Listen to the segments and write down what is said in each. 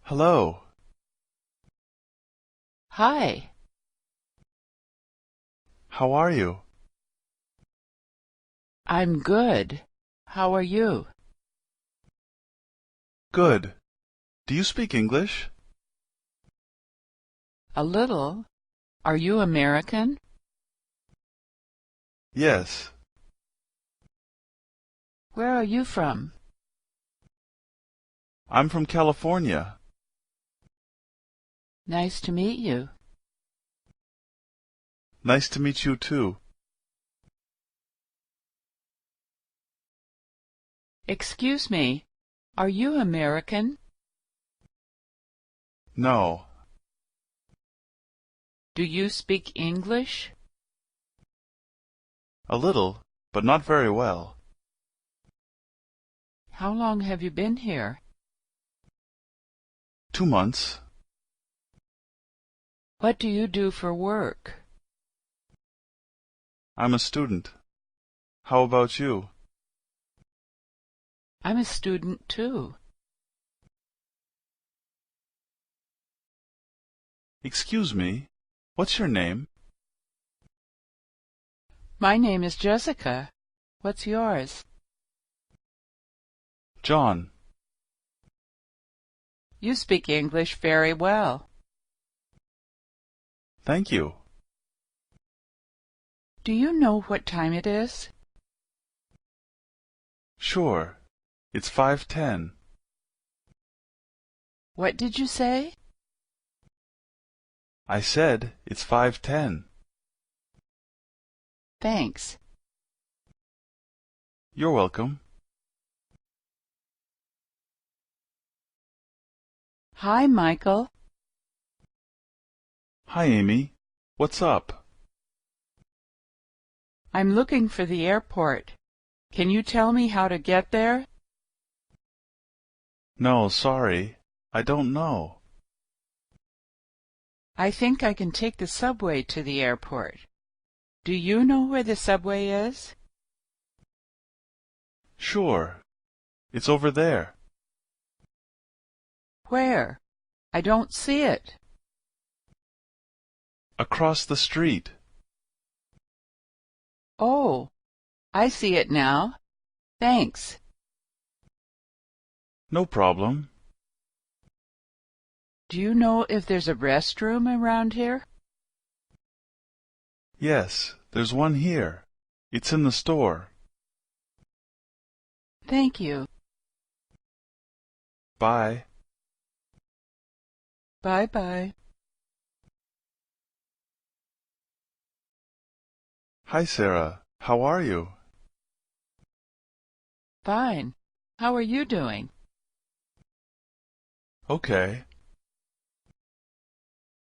Hello. Hi, How are you? I'm good. How are you? Good. Do you speak English? A little. Are you American? Yes. Where are you from? I'm from California. Nice to meet you. Nice to meet you too. Excuse me, are you American? No. Do you speak English? A little, but not very well. How long have you been here? 2 months. What do you do for work? I'm a student. How about you? I'm a student too. Excuse me. What's your name? My name is Jessica. What's yours? John. You speak English very well. Thank you. Do you know what time it is? Sure. It's 5:10. What did you say? I said it's 5:10. Thanks. You're welcome. Hi, Michael. Hi, Amy. What's up? I'm looking for the airport. Can you tell me how to get there? No, sorry. I don't know. I think I can take the subway to the airport. Do you know where the subway is? Sure. It's over there. Where? I don't see it. Across the street. Oh, I see it now. Thanks. No problem. Do you know if there's a restroom around here? Yes, there's one here. It's in the store. Thank you. Bye. Bye-bye. Hi, Sarah. How are you? Fine. How are you doing? Okay.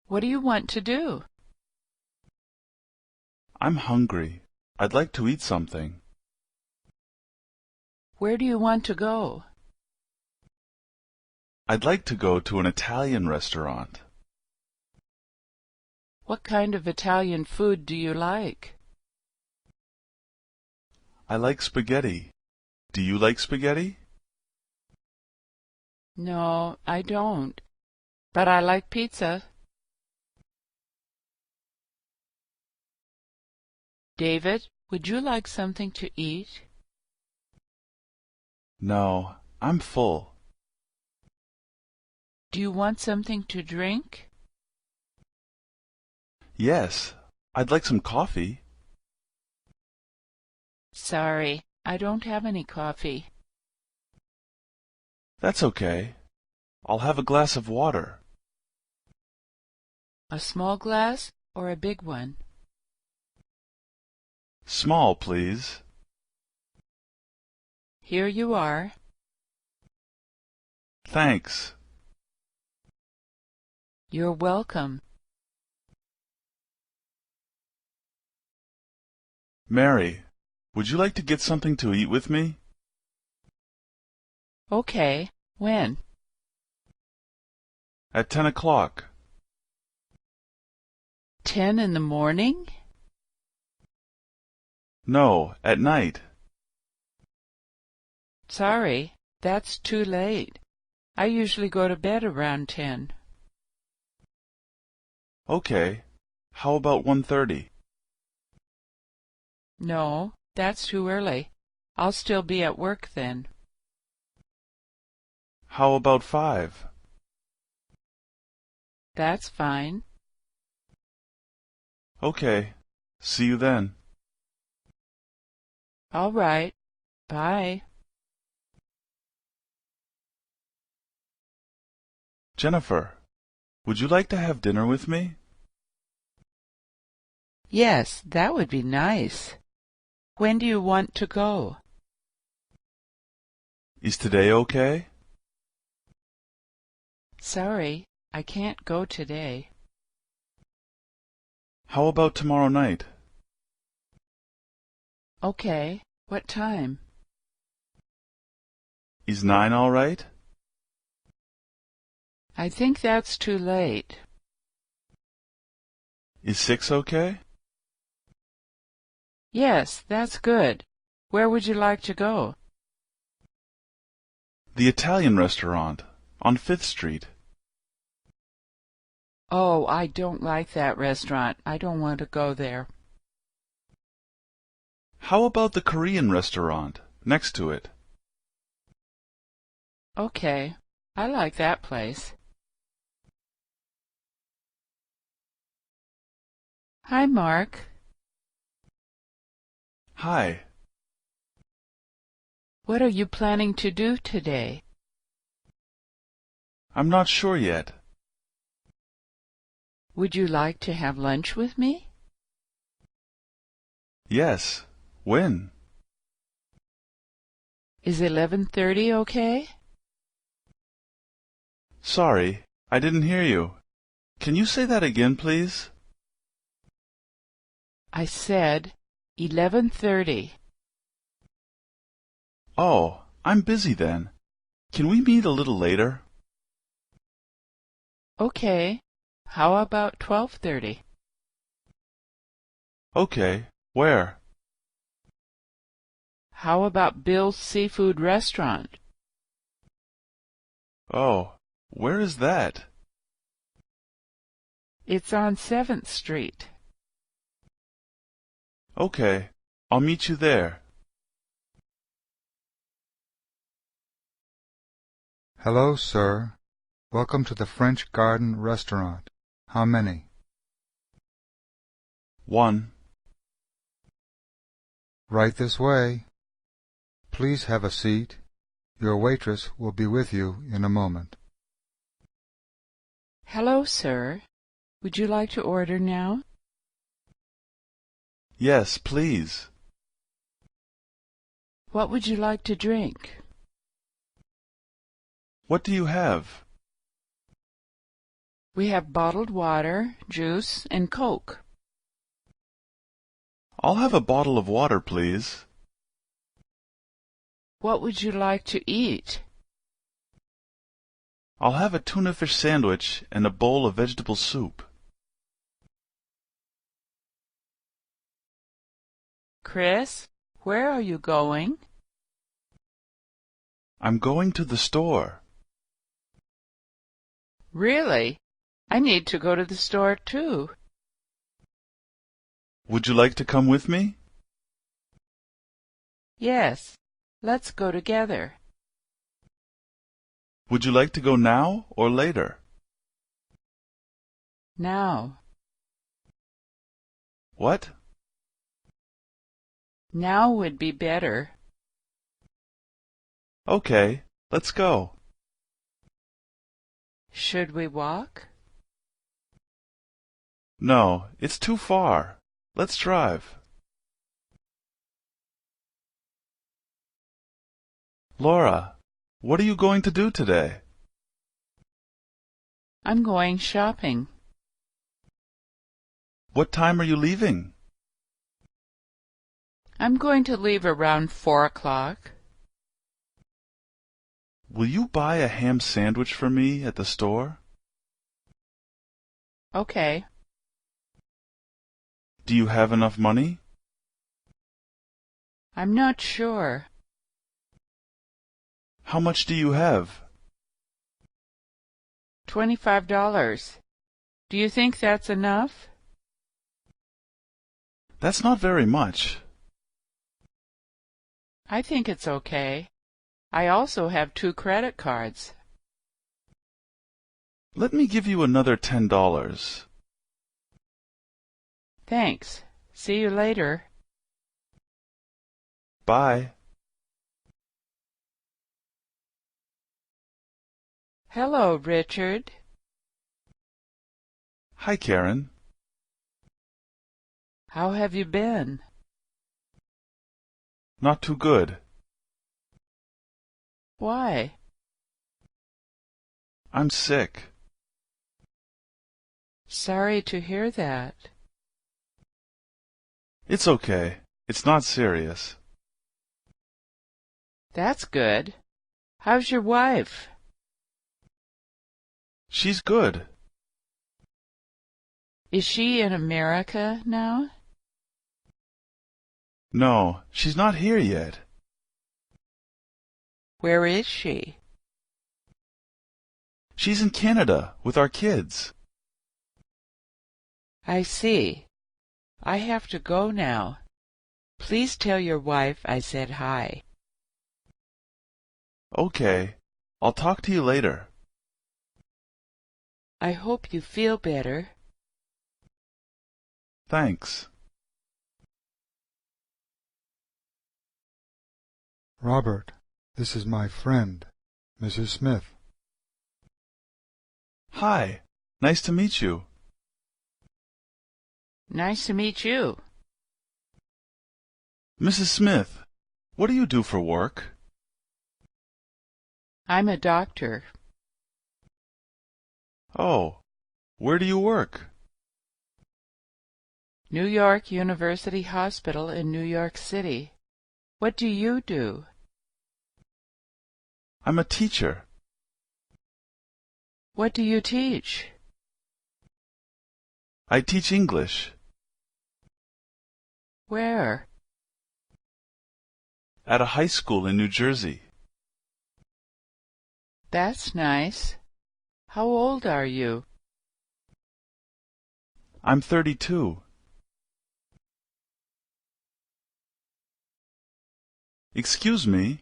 What do you want to do? I'm hungry. I'd like to eat something. Where do you want to go? I'd like to go to an Italian restaurant. What kind of Italian food do you like? I like spaghetti. Do you like spaghetti? No, I don't. But I like pizza. David, would you like something to eat? No, I'm full. Do you want something to drink? Yes, I'd like some coffee. Sorry, I don't have any coffee. That's okay. I'll have a glass of water. A small glass or a big one? Small, please. Here you are. Thanks. You're welcome. Mary, would you like to get something to eat with me? Okay. When? At 10 o'clock. 10 in the morning? No, at night. Sorry, that's too late. I usually go to bed around 10. Okay. How about 1:30? No, that's too early. I'll still be at work then. How about 5? That's fine. Okay. See you then. All right. Bye. Jennifer, would you like to have dinner with me? Yes, that would be nice. When do you want to go? Is today okay? Sorry, I can't go today. How about tomorrow night? Okay. What time? Is 9 all right? I think that's too late. Is 6 okay? Yes, that's good. Where would you like to go? The Italian restaurant on 5th Street. Oh, I don't like that restaurant. I don't want to go there. How about the Korean restaurant next to it? Okay, I like that place. Hi, Mark. Hi. What are you planning to do today? I'm not sure yet. Would you like to have lunch with me? Yes. When? Is 11:30 okay? Sorry, I didn't hear you. Can you say that again, please? I said 11:30. Oh, I'm busy then. Can we meet a little later? Okay. How about 12:30? Okay. Where? How about Bill's Seafood Restaurant? Oh, where is that? It's on 7th Street. Okay, I'll meet you there. Hello, sir. Welcome to the French Garden Restaurant. How many? 1. Right this way. Please have a seat. Your waitress will be with you in a moment. Hello, sir. Would you like to order now? Yes, please. What would you like to drink? What do you have? We have bottled water, juice, and Coke. I'll have a bottle of water, please. What would you like to eat? I'll have a tuna fish sandwich and a bowl of vegetable soup. Chris, where are you going? I'm going to the store. Really? I need to go to the store too. Would you like to come with me? Yes, let's go together. Would you like to go now or later? Now. What? Now would be better. Okay, let's go. Should we walk? No, it's too far. Let's drive. Laura, what are you going to do today? I'm going shopping. What time are you leaving? I'm going to leave around 4 o'clock. Will you buy a ham sandwich for me at the store? Okay. Do you have enough money? I'm not sure. How much do you have? $25. Do you think that's enough? That's not very much. I think it's okay. I also have 2 credit cards. Let me give you another $10. Thanks. See you later. Bye. Hello, Richard. Hi, Karen. How have you been? Not too good. Why? I'm sick. Sorry to hear that. It's okay. It's not serious. That's good. How's your wife? She's good. Is she in America now? No, she's not here yet. Where is she? She's in Canada with our kids. I see. I have to go now. Please tell your wife I said hi. Okay. I'll talk to you later. I hope you feel better. Thanks. Robert, this is my friend, Mrs. Smith. Hi. Nice to meet you. Nice to meet you. Mrs. Smith, what do you do for work? I'm a doctor. Oh, where do you work? New York University Hospital in New York City. What do you do? I'm a teacher. What do you teach? I teach English. Where? At a high school in New Jersey. That's nice. How old are you? I'm 32. Excuse me.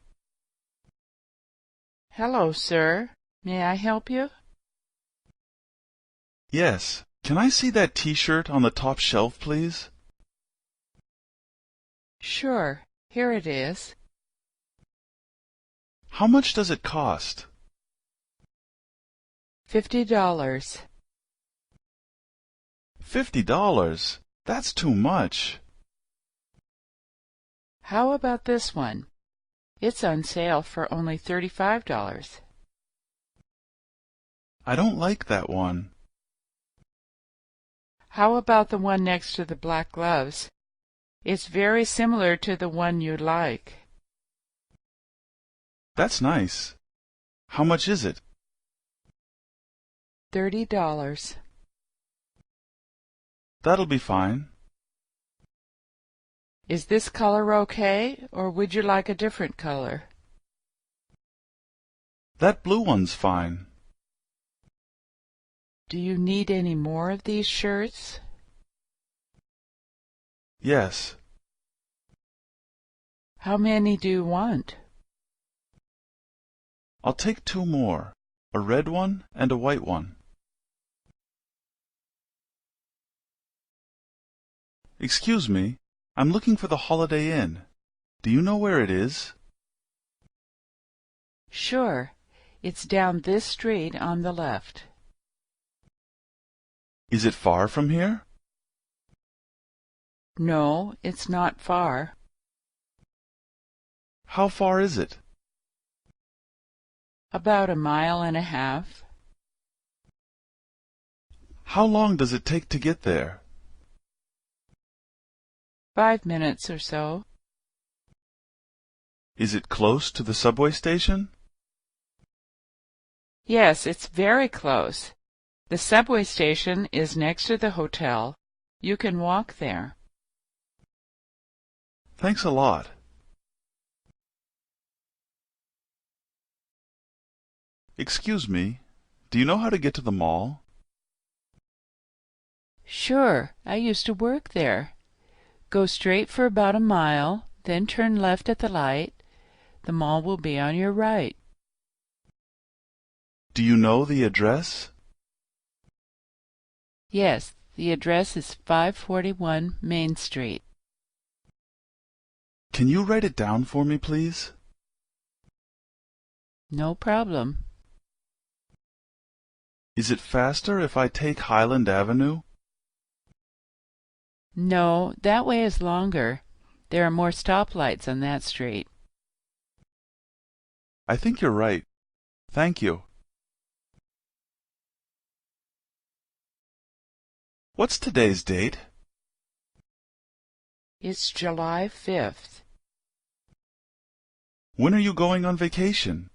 Hello, sir. May I help you? Yes. Can I see that T-shirt on the top shelf, please? Sure. Here it is. How much does it cost? $50. $50? That's too much. How about this one? It's on sale for only $35. I don't like that one. How about the one next to the black gloves? It's very similar to the one you like. That's nice. How much is it? $30. That'll be fine. Is this color okay, or would you like a different color? That blue one's fine. Do you need any more of these shirts? Yes. How many do you want? I'll take 2 more. A red one and a white one. Excuse me. I'm looking for the Holiday Inn. Do you know where it is? Sure. It's down this street on the left. Is it far from here? No, it's not far. How far is it? About a mile and a half. How long does it take to get there? 5 minutes or so. Is it close to the subway station? Yes, it's very close. The subway station is next to the hotel. You can walk there. Thanks a lot. Excuse me. Do you know how to get to the mall? Sure, I used to work there. Go straight for about a mile, then turn left at the light. The mall will be on your right. Do you know the address? Yes, the address is 541 Main Street. Can you write it down for me, please? No problem. Is it faster if I take Highland Avenue? No, that way is longer. There are more stoplights on that street. I think you're right. Thank you. What's today's date? It's July 5th. When are you going on vacation?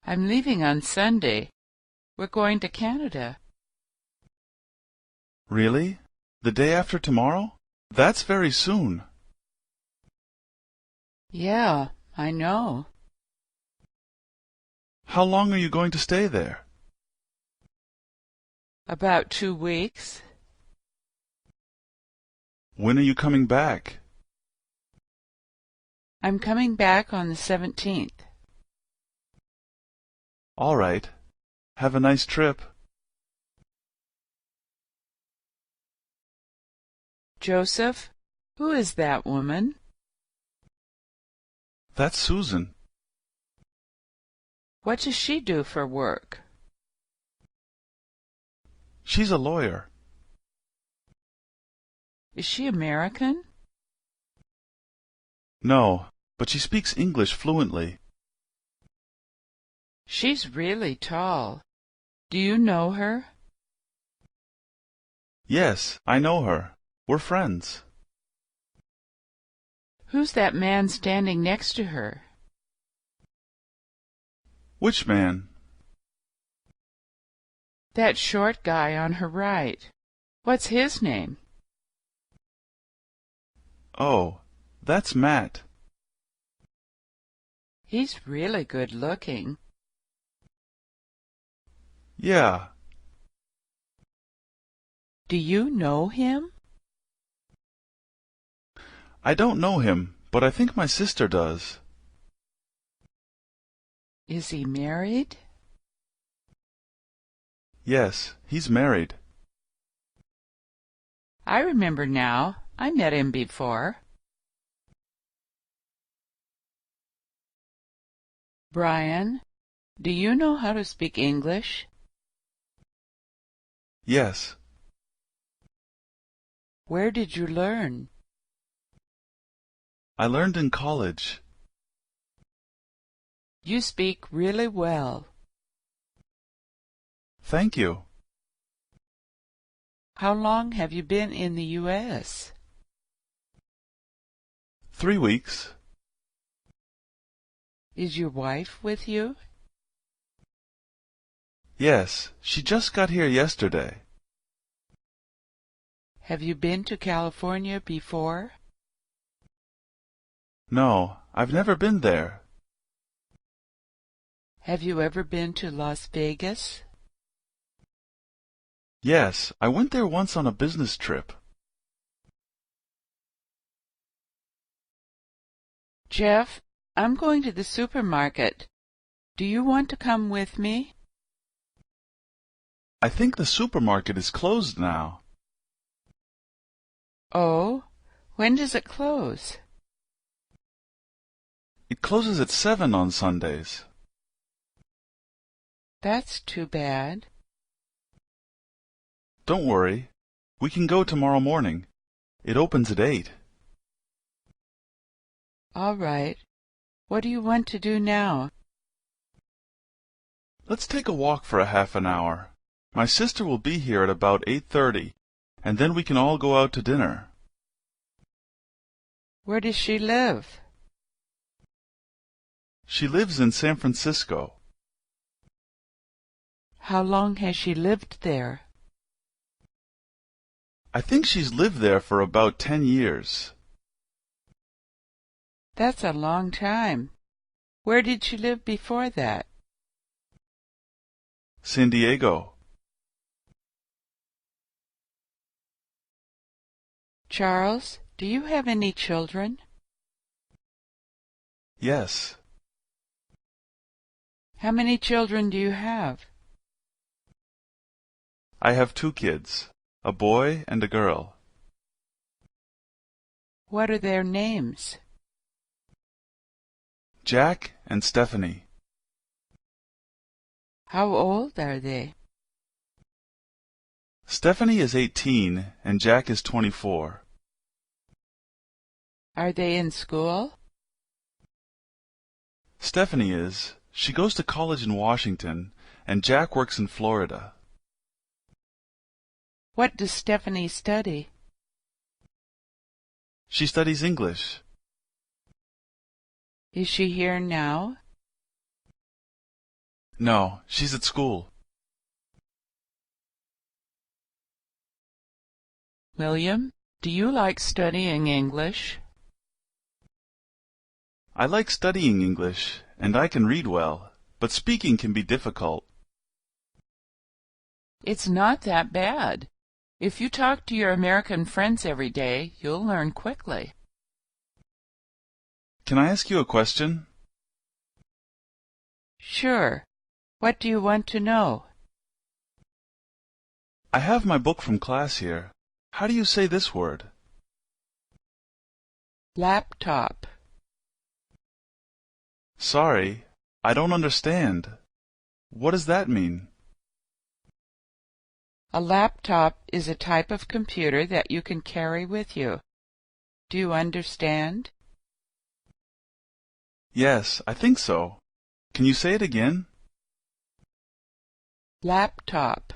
I'm leaving on Sunday. We're going to Canada. Really? The day after tomorrow? That's very soon. Yeah, I know. How long are you going to stay there? About 2 weeks. When are you coming back? I'm coming back on the 17th. All right. Have a nice trip. Joseph, who is that woman? That's Susan. What does she do for work? She's a lawyer. Is she American? No, but she speaks English fluently. She's really tall. Do you know her? Yes, I know her. We're friends. Who's that man standing next to her? Which man? That short guy on her right. What's his name? Oh, that's Matt. He's really good looking. Yeah. Do you know him? I don't know him, but I think my sister does. Is he married? Yes, he's married. I remember now. I met him before. Brian, do you know how to speak English? Yes. Where did you learn? I learned in college. You speak really well. Thank you. How long have you been in the U.S.? 3 weeks. Is your wife with you? Yes, she just got here yesterday. Have you been to California before? No, I've never been there. Have you ever been to Las Vegas? Yes, I went there once on a business trip. Jeff, I'm going to the supermarket. Do you want to come with me? I think the supermarket is closed now. Oh, when does it close? It closes at 7 on Sundays. That's too bad. Don't worry. We can go tomorrow morning. It opens at 8. All right. What do you want to do now? Let's take a walk for a half an hour. My sister will be here at about 8:30, and then we can all go out to dinner. Where does she live? She lives in San Francisco. How long has she lived there? I think she's lived there for about 10 years. That's a long time. Where did she live before that? San Diego. Charles, do you have any children? Yes. How many children do you have? I have 2 kids, a boy and a girl. What are their names? Jack and Stephanie. How old are they? Stephanie is 18 and Jack is 24. Are they in school? Stephanie is. She goes to college in Washington, and Jack works in Florida. What does Stephanie study? She studies English. Is she here now? No, she's at school. William, do you like studying English? I like studying English, and I can read well, but speaking can be difficult. It's not that bad. If you talk to your American friends every day, you'll learn quickly. Can I ask you a question? Sure. What do you want to know? I have my book from class here. How do you say this word? Laptop. Sorry, I don't understand. What does that mean? A laptop is a type of computer that you can carry with you. Do you understand? Yes, I think so. Can you say it again? Laptop.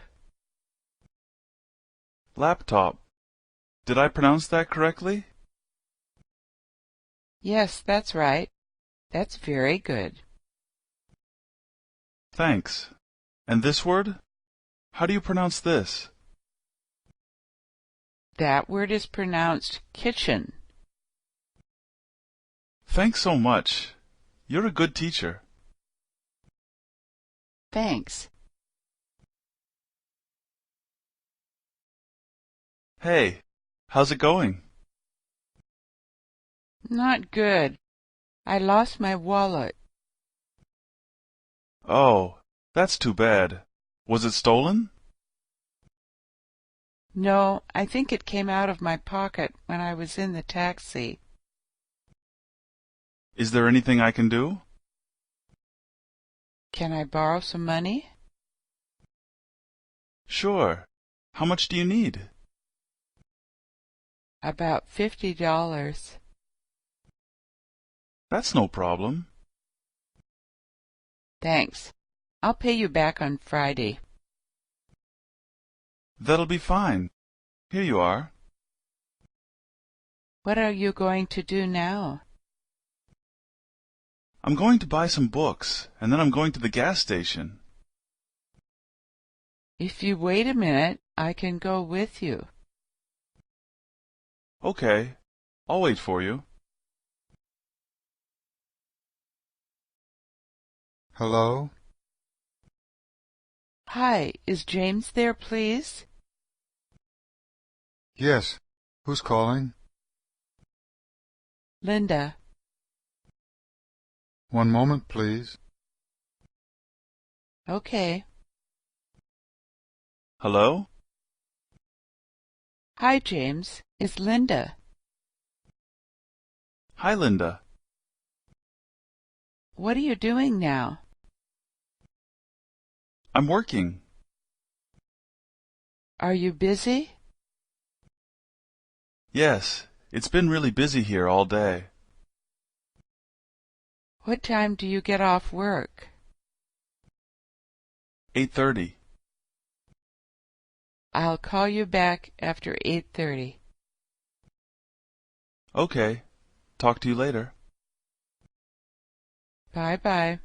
Laptop. Did I pronounce that correctly? Yes, that's right. That's very good. Thanks. And this word? How do you pronounce this? That word is pronounced kitchen. Thanks so much. You're a good teacher. Thanks. Hey, how's it going? Not good. I lost my wallet. Oh, that's too bad. Was it stolen? No, I think it came out of my pocket when I was in the taxi. Is there anything I can do? Can I borrow some money? Sure. How much do you need? About $50. That's no problem. Thanks. I'll pay you back on Friday. That'll be fine. Here you are. What are you going to do now? I'm going to buy some books, and then I'm going to the gas station. If you wait a minute, I can go with you. Okay. I'll wait for you. Hello? Hi, is James there, please? Yes. Who's calling? Linda. One moment, please. Okay. Hello? Hi, James. It's Linda. Hi, Linda. What are you doing now? I'm working. Are you busy? Yes, it's been really busy here all day. What time do you get off work? 8:30. I'll call you back after 8:30. Okay. Talk to you later. Bye-bye.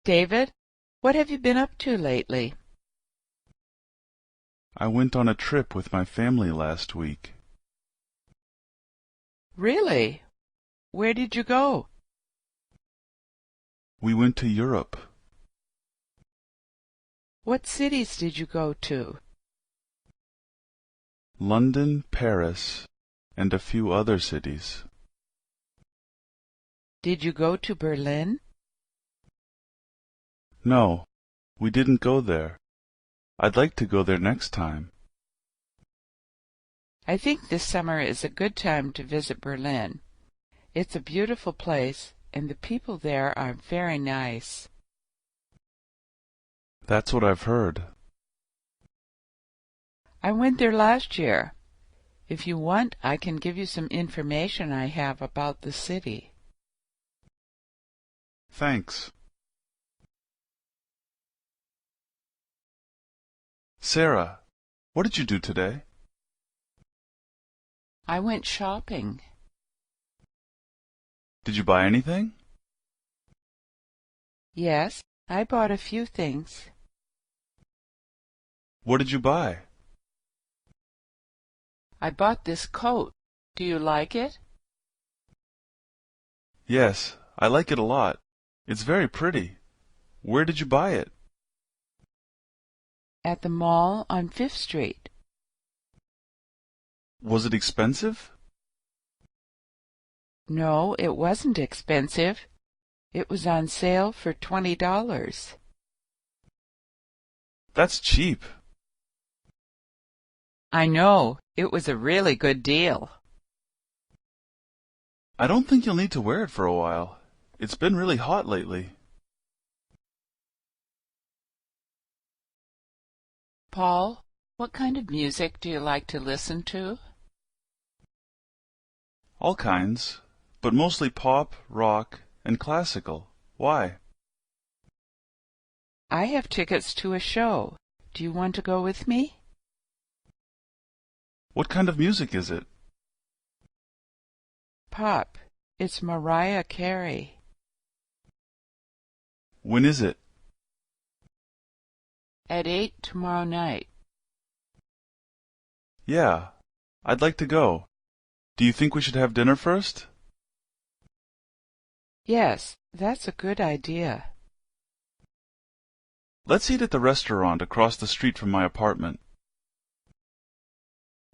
David, what have you been up to lately? I went on a trip with my family last week. Really? Where did you go? We went to Europe. What cities did you go to? London, Paris, and a few other cities. Did you go to Berlin? No, we didn't go there. I'd like to go there next time. I think this summer is a good time to visit Berlin. It's a beautiful place, and the people there are very nice. That's what I've heard. I went there last year. If you want, I can give you some information I have about the city. Thanks. Sarah, what did you do today? I went shopping. Did you buy anything? Yes, I bought a few things. What did you buy? I bought this coat. Do you like it? Yes, I like it a lot. It's very pretty. Where did you buy it? At the mall on Fifth Street. Was it expensive? No, it wasn't expensive. It was on sale for $20. That's cheap. I know. It was a really good deal. I don't think you'll need to wear it for a while. It's been really hot lately. Paul, what kind of music do you like to listen to? All kinds, but mostly pop, rock, and classical. Why? I have tickets to a show. Do you want to go with me? What kind of music is it? Pop. It's Mariah Carey. When is it? At 8 tomorrow night. Yeah, I'd like to go. Do you think we should have dinner first? Yes, that's a good idea. Let's eat at the restaurant across the street from my apartment.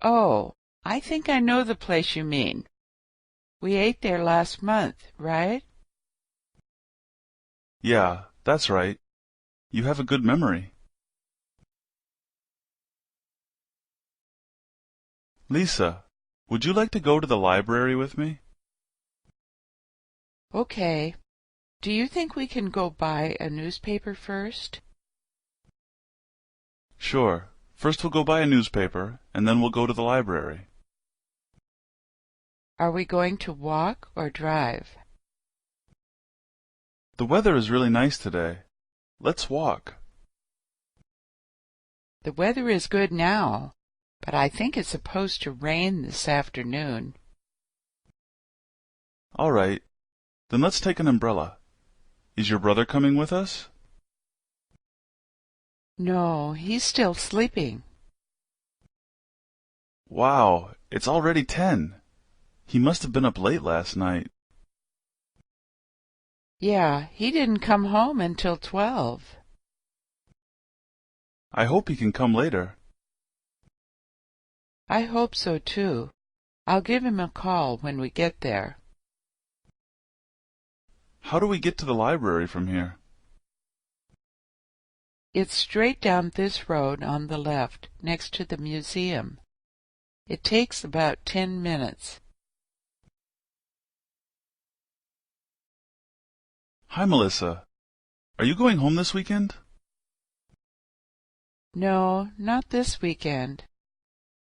Oh, I think I know the place you mean. We ate there last month, right? Yeah, that's right. You have a good memory. Lisa, would you like to go to the library with me? Okay. Do you think we can go buy a newspaper first? Sure. First we'll go buy a newspaper, and then we'll go to the library. Are we going to walk or drive? The weather is really nice today. Let's walk. The weather is good now, but I think it's supposed to rain this afternoon. All right. Then let's take an umbrella. Is your brother coming with us? No, he's still sleeping. Wow, it's already 10. He must have been up late last night. Yeah, he didn't come home until 12. I hope he can come later. I hope so too. I'll give him a call when we get there. How do we get to the library from here? It's straight down this road on the left, next to the museum. It takes about 10 minutes. Hi, Melissa. Are you going home this weekend? No, not this weekend.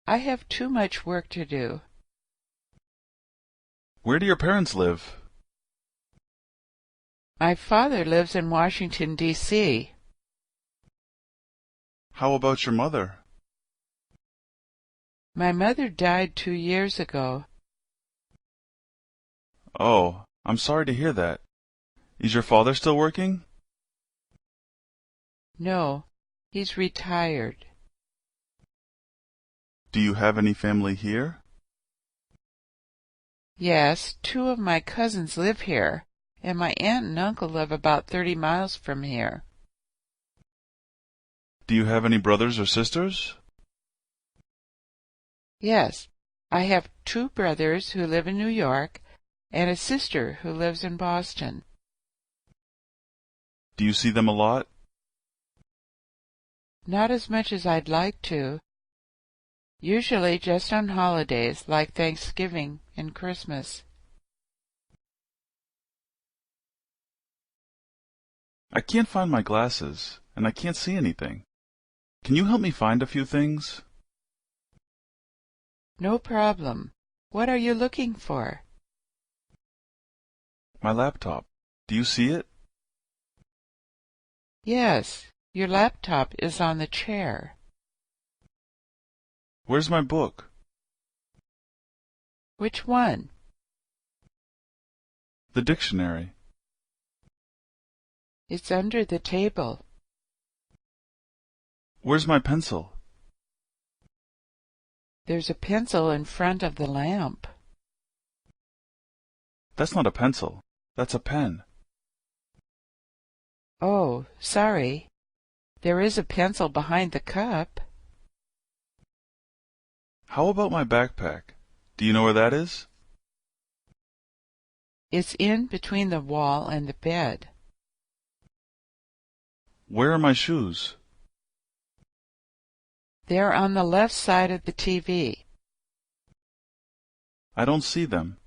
I have too much work to do. Where do your parents live? My father lives in Washington, D.C. How about your mother? My mother died 2 years ago. Oh, I'm sorry to hear that. Is your father still working? No, he's retired. Do you have any family here? Yes, 2 of my cousins live here, and my aunt and uncle live about 30 miles from here. Do you have any brothers or sisters? Yes, I have 2 brothers who live in New York and a sister who lives in Boston. Do you see them a lot? Not as much as I'd like to. Usually just on holidays like Thanksgiving and Christmas. I can't find my glasses, and I can't see anything. Can you help me find a few things? No problem. What are you looking for? My laptop. Do you see it? Yes, your laptop is on the chair. Where's my book? Which one? The dictionary. It's under the table. Where's my pencil? There's a pencil in front of the lamp. That's not a pencil. That's a pen. Oh, sorry. There is a pencil behind the cup. How about my backpack? Do you know where that is? It's in between the wall and the bed. Where are my shoes? They're on the left side of the TV. I don't see them.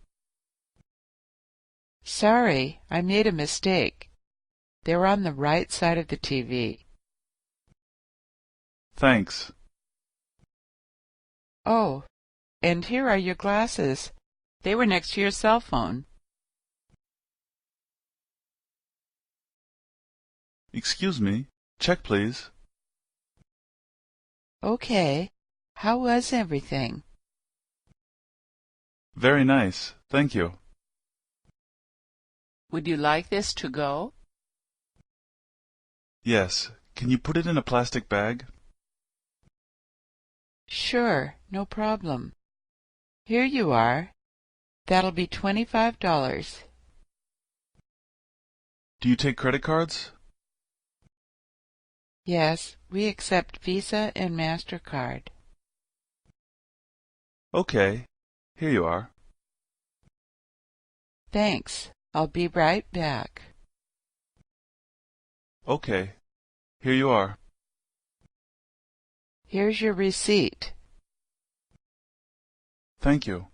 Sorry, I made a mistake. They're on the right side of the TV. Thanks. Oh, and here are your glasses. They were next to your cell phone. Excuse me. Check, please. Okay. How was everything? Very nice. Thank you. Would you like this to go? Yes. Can you put it in a plastic bag? Sure, no problem. Here you are. That'll be $25. Do you take credit cards? Yes, we accept Visa and MasterCard. Okay. Here you are. Thanks. I'll be right back. Okay. Here you are. Here's your receipt. Thank you.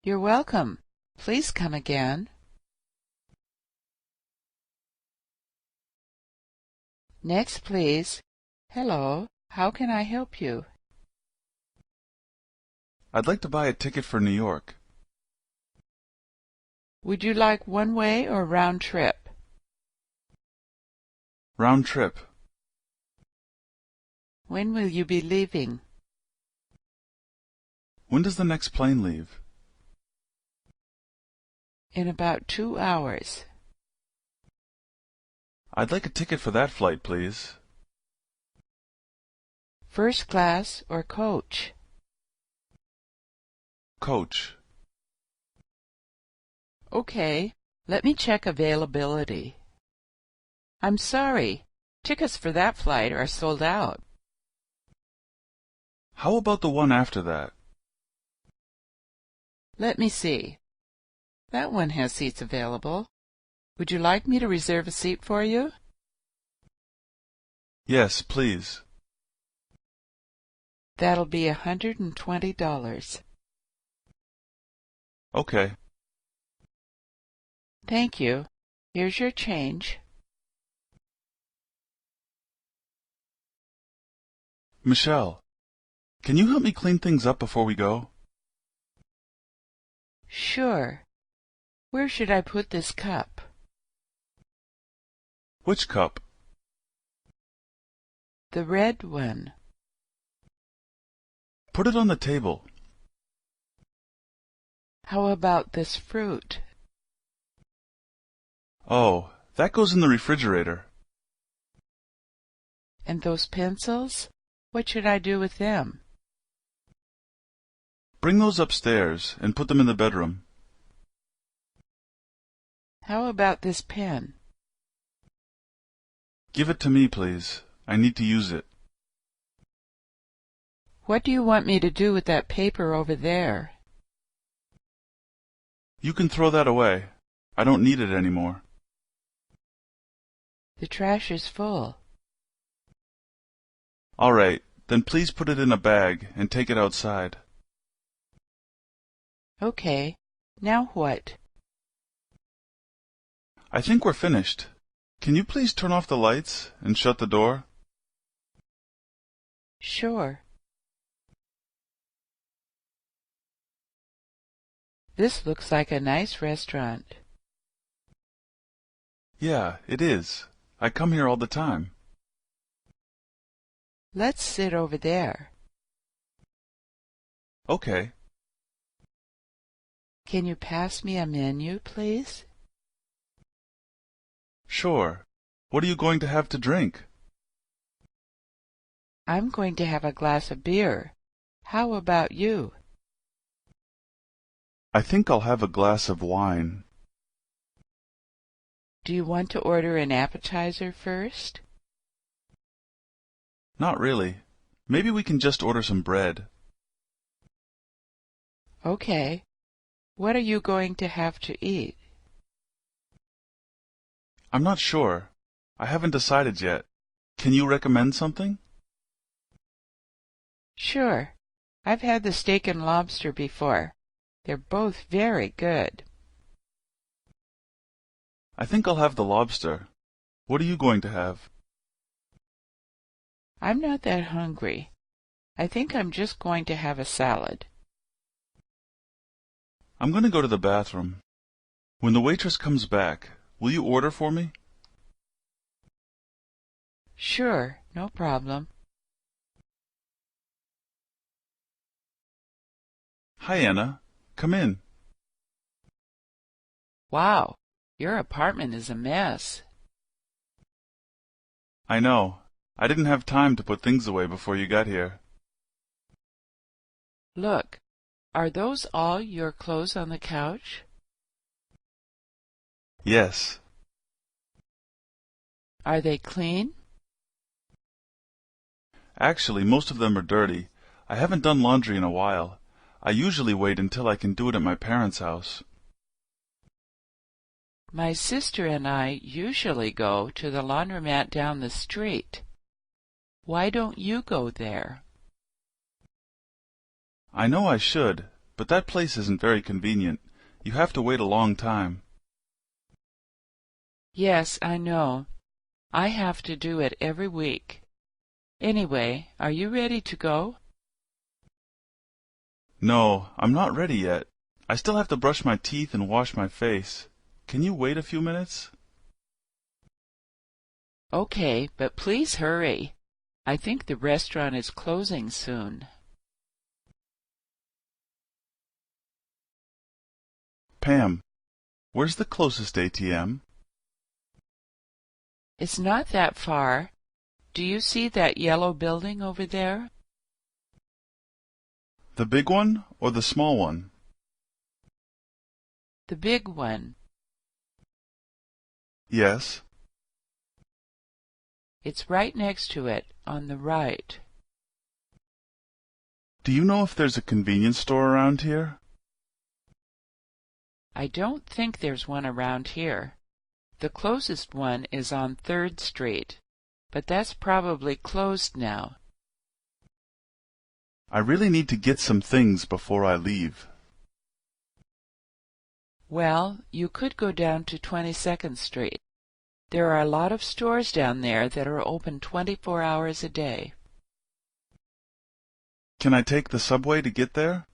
You're welcome. Please come again. Next, please. Hello. How can I help you? I'd like to buy a ticket for New York. Would you like one way or round trip? Round trip. When will you be leaving? When does the next plane leave? In about 2 hours. I'd like a ticket for that flight, please. First class or coach? Coach. Okay, let me check availability. I'm sorry, tickets for that flight are sold out. How about the one after that? Let me see. That one has seats available. Would you like me to reserve a seat for you? Yes, please. That'll be $120. Okay. Thank you. Here's your change. Michelle, can you help me clean things up before we go? Sure. Where should I put this cup? Which cup? The red one. Put it on the table. How about this fruit? Oh, that goes in the refrigerator. And those pencils? What should I do with them? Bring those upstairs and put them in the bedroom. How about this pen? Give it to me, please. I need to use it. What do you want me to do with that paper over there? You can throw that away. I don't need it anymore. The trash is full. All right, then please put it in a bag and take it outside. Okay. Now what? I think we're finished. Can you please turn off the lights and shut the door? Sure. This looks like a nice restaurant. Yeah, it is. I come here all the time. Let's sit over there. Okay. Can you pass me a menu, please? Sure. What are you going to have to drink? I'm going to have a glass of beer. How about you? I think I'll have a glass of wine. Do you want to order an appetizer first? Not really. Maybe we can just order some bread. Okay. What are you going to have to eat? I'm not sure. I haven't decided yet. Can you recommend something? Sure. I've had the steak and lobster before. They're both very good. I think I'll have the lobster. What are you going to have? I'm not that hungry. I think I'm just going to have a salad. I'm going to go to the bathroom. When the waitress comes back, will you order for me? Sure, no problem. Hi, Anna. Come in. Wow, your apartment is a mess. I know. I didn't have time to put things away before you got here. Look, are those all your clothes on the couch? Yes. Are they clean? Actually, most of them are dirty. I haven't done laundry in a while. I usually wait until I can do it at my parents' house. My sister and I usually go to the laundromat down the street. Why don't you go there? I know I should, but that place isn't very convenient. You have to wait a long time. Yes, I know. I have to do it every week. Anyway, are you ready to go? No, I'm not ready yet. I still have to brush my teeth and wash my face. Can you wait a few minutes? Okay, but please hurry. I think the restaurant is closing soon. Pam, where's the closest ATM? It's not that far. Do you see that yellow building over there? The big one or the small one? The big one. Yes. It's right next to it, on the right. Do you know if there's a convenience store around here? I don't think there's one around here. The closest one is on 3rd Street, but that's probably closed now. I really need to get some things before I leave. Well, you could go down to 22nd Street. There are a lot of stores down there that are open 24 hours a day. Can I take the subway to get there?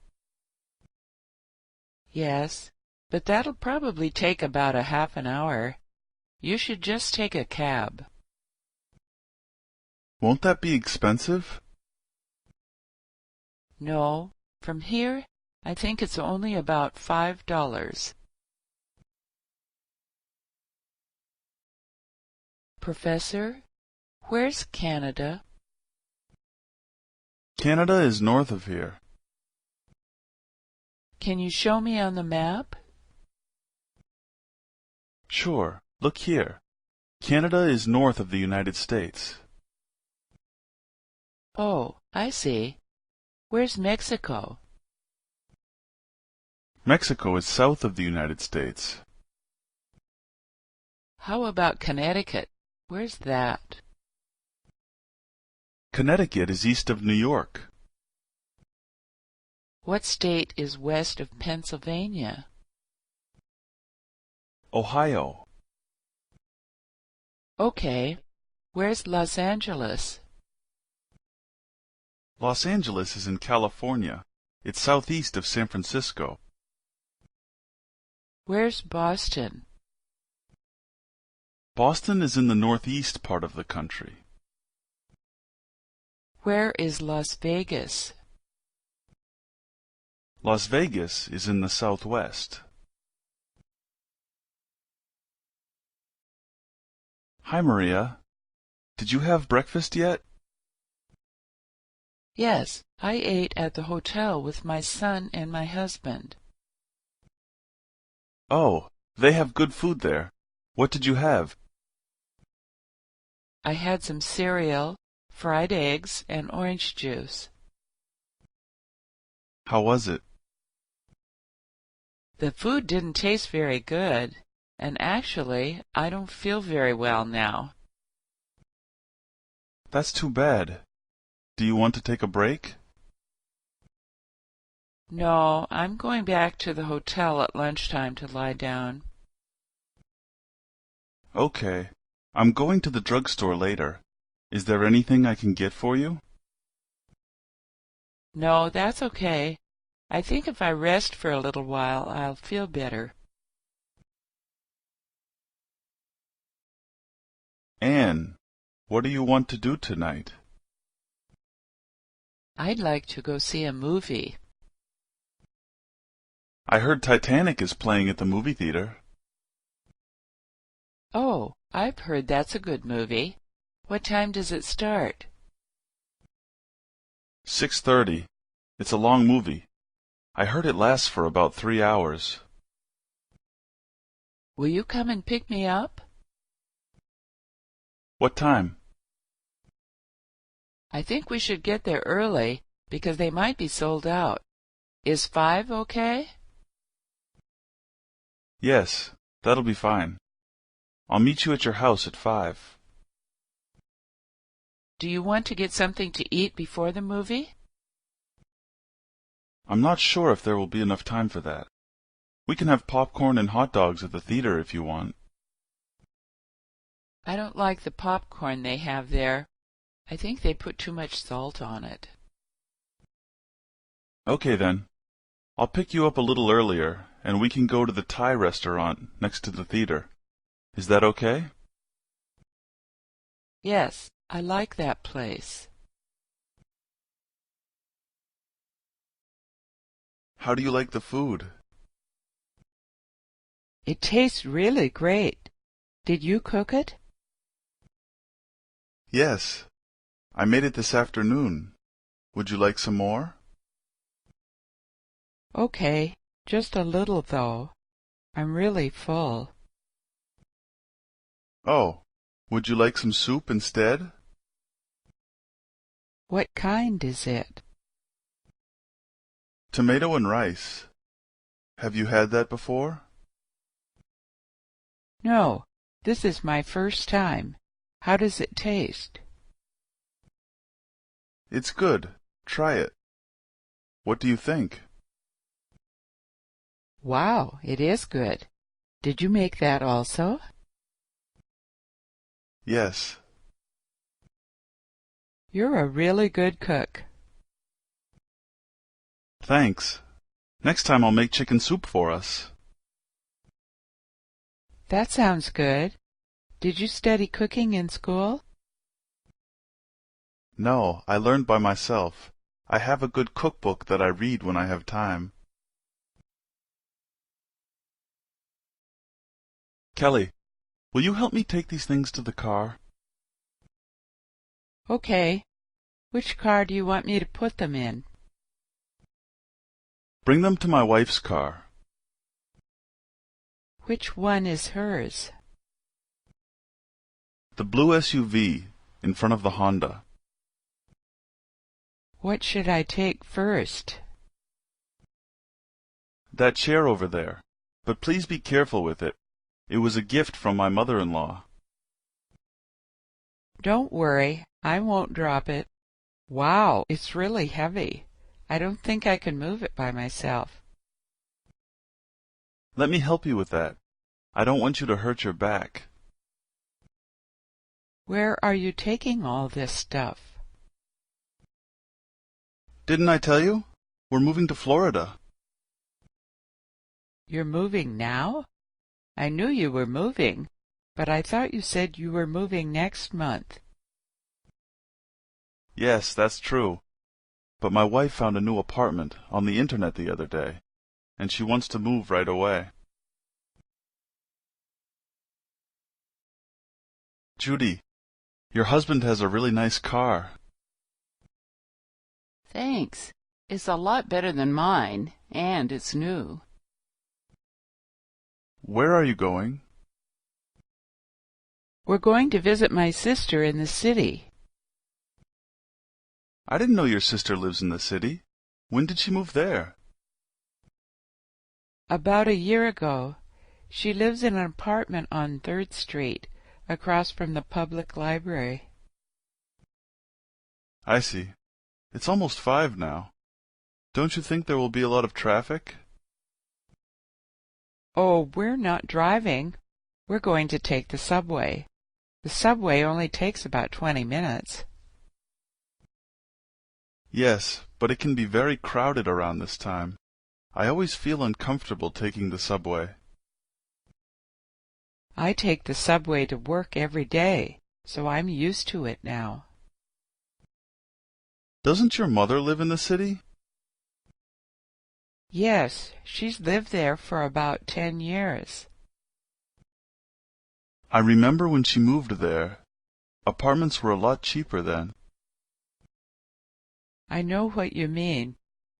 Yes, but that'll probably take about a half an hour. You should just take a cab. Won't that be expensive? No, from here, I think it's only about $5. Professor, where's Canada? Canada is north of here. Can you show me on the map? Sure. Look here. Canada is north of the United States. Oh, I see. Where's Mexico? Mexico is south of the United States. How about Connecticut? Where's that? Connecticut is east of New York. What state is west of Pennsylvania? Ohio. Okay. Where's Los Angeles? Los Angeles is in California. It's southeast of San Francisco. Where's Boston? Boston is in the northeast part of the country. Where is Las Vegas? Las Vegas is in the southwest. Hi, Maria. Did you have breakfast yet? Yes, I ate at the hotel with my son and my husband. Oh, they have good food there. What did you have? I had some cereal, fried eggs, and orange juice. How was it? The food didn't taste very good, and actually, I don't feel very well now. That's too bad. Do you want to take a break? No, I'm going back to the hotel at lunchtime to lie down. Okay. I'm going to the drugstore later. Is there anything I can get for you? No, that's okay. I think if I rest for a little while, I'll feel better. Anne, what do you want to do tonight? I'd like to go see a movie. I heard Titanic is playing at the movie theater. Oh, I've heard that's a good movie. What time does it start? 6:30. It's a long movie. I heard it lasts for about 3 hours. Will you come and pick me up? What time? I think we should get there early because they might be sold out. Is 5 okay? Yes, that'll be fine. I'll meet you at your house at 5. Do you want to get something to eat before the movie? I'm not sure if there will be enough time for that. We can have popcorn and hot dogs at the theater if you want. I don't like the popcorn they have there. I think they put too much salt on it. Okay then. I'll pick you up a little earlier, and we can go to the Thai restaurant next to the theater. Is that okay? Yes, I like that place. How do you like the food? It tastes really great. Did you cook it? Yes. I made it this afternoon. Would you like some more? Okay, just a little though. I'm really full. Oh, would you like some soup instead? What kind is it? Tomato and rice. Have you had that before? No, this is my first time. How does it taste? It's good. Try it. What do you think? Wow, it is good. Did you make that also? Yes. You're a really good cook. Thanks. Next time I'll make chicken soup for us. That sounds good. Did you study cooking in school? No, I learned by myself. I have a good cookbook that I read when I have time. Kelly, will you help me take these things to the car? Okay. Which car do you want me to put them in? Bring them to my wife's car. Which one is hers? The blue SUV in front of the Honda. What should I take first? That chair over there. But please be careful with it. It was a gift from my mother-in-law. Don't worry, I won't drop it. Wow, it's really heavy. I don't think I can move it by myself. Let me help you with that. I don't want you to hurt your back. Where are you taking all this stuff? Didn't I tell you? We're moving to Florida. You're moving now? I knew you were moving, but I thought you said you were moving next month. Yes, that's true. But my wife found a new apartment on the internet the other day, and she wants to move right away. Judy, your husband has a really nice car. Thanks. It's a lot better than mine, and it's new. Where are you going? We're going to visit my sister in the city. I didn't know your sister lives in the city. When did she move there? About a year ago. She lives in an apartment on 3rd Street, across from the public library. I see. It's almost 5 now. Don't you think there will be a lot of traffic? Oh, we're not driving. We're going to take the subway. The subway only takes about 20 minutes. Yes, but it can be very crowded around this time. I always feel uncomfortable taking the subway. I take the subway to work every day, so I'm used to it now. Doesn't your mother live in the city? Yes, she's lived there for about 10 years. I remember when she moved there. Apartments were a lot cheaper then. I know what you mean.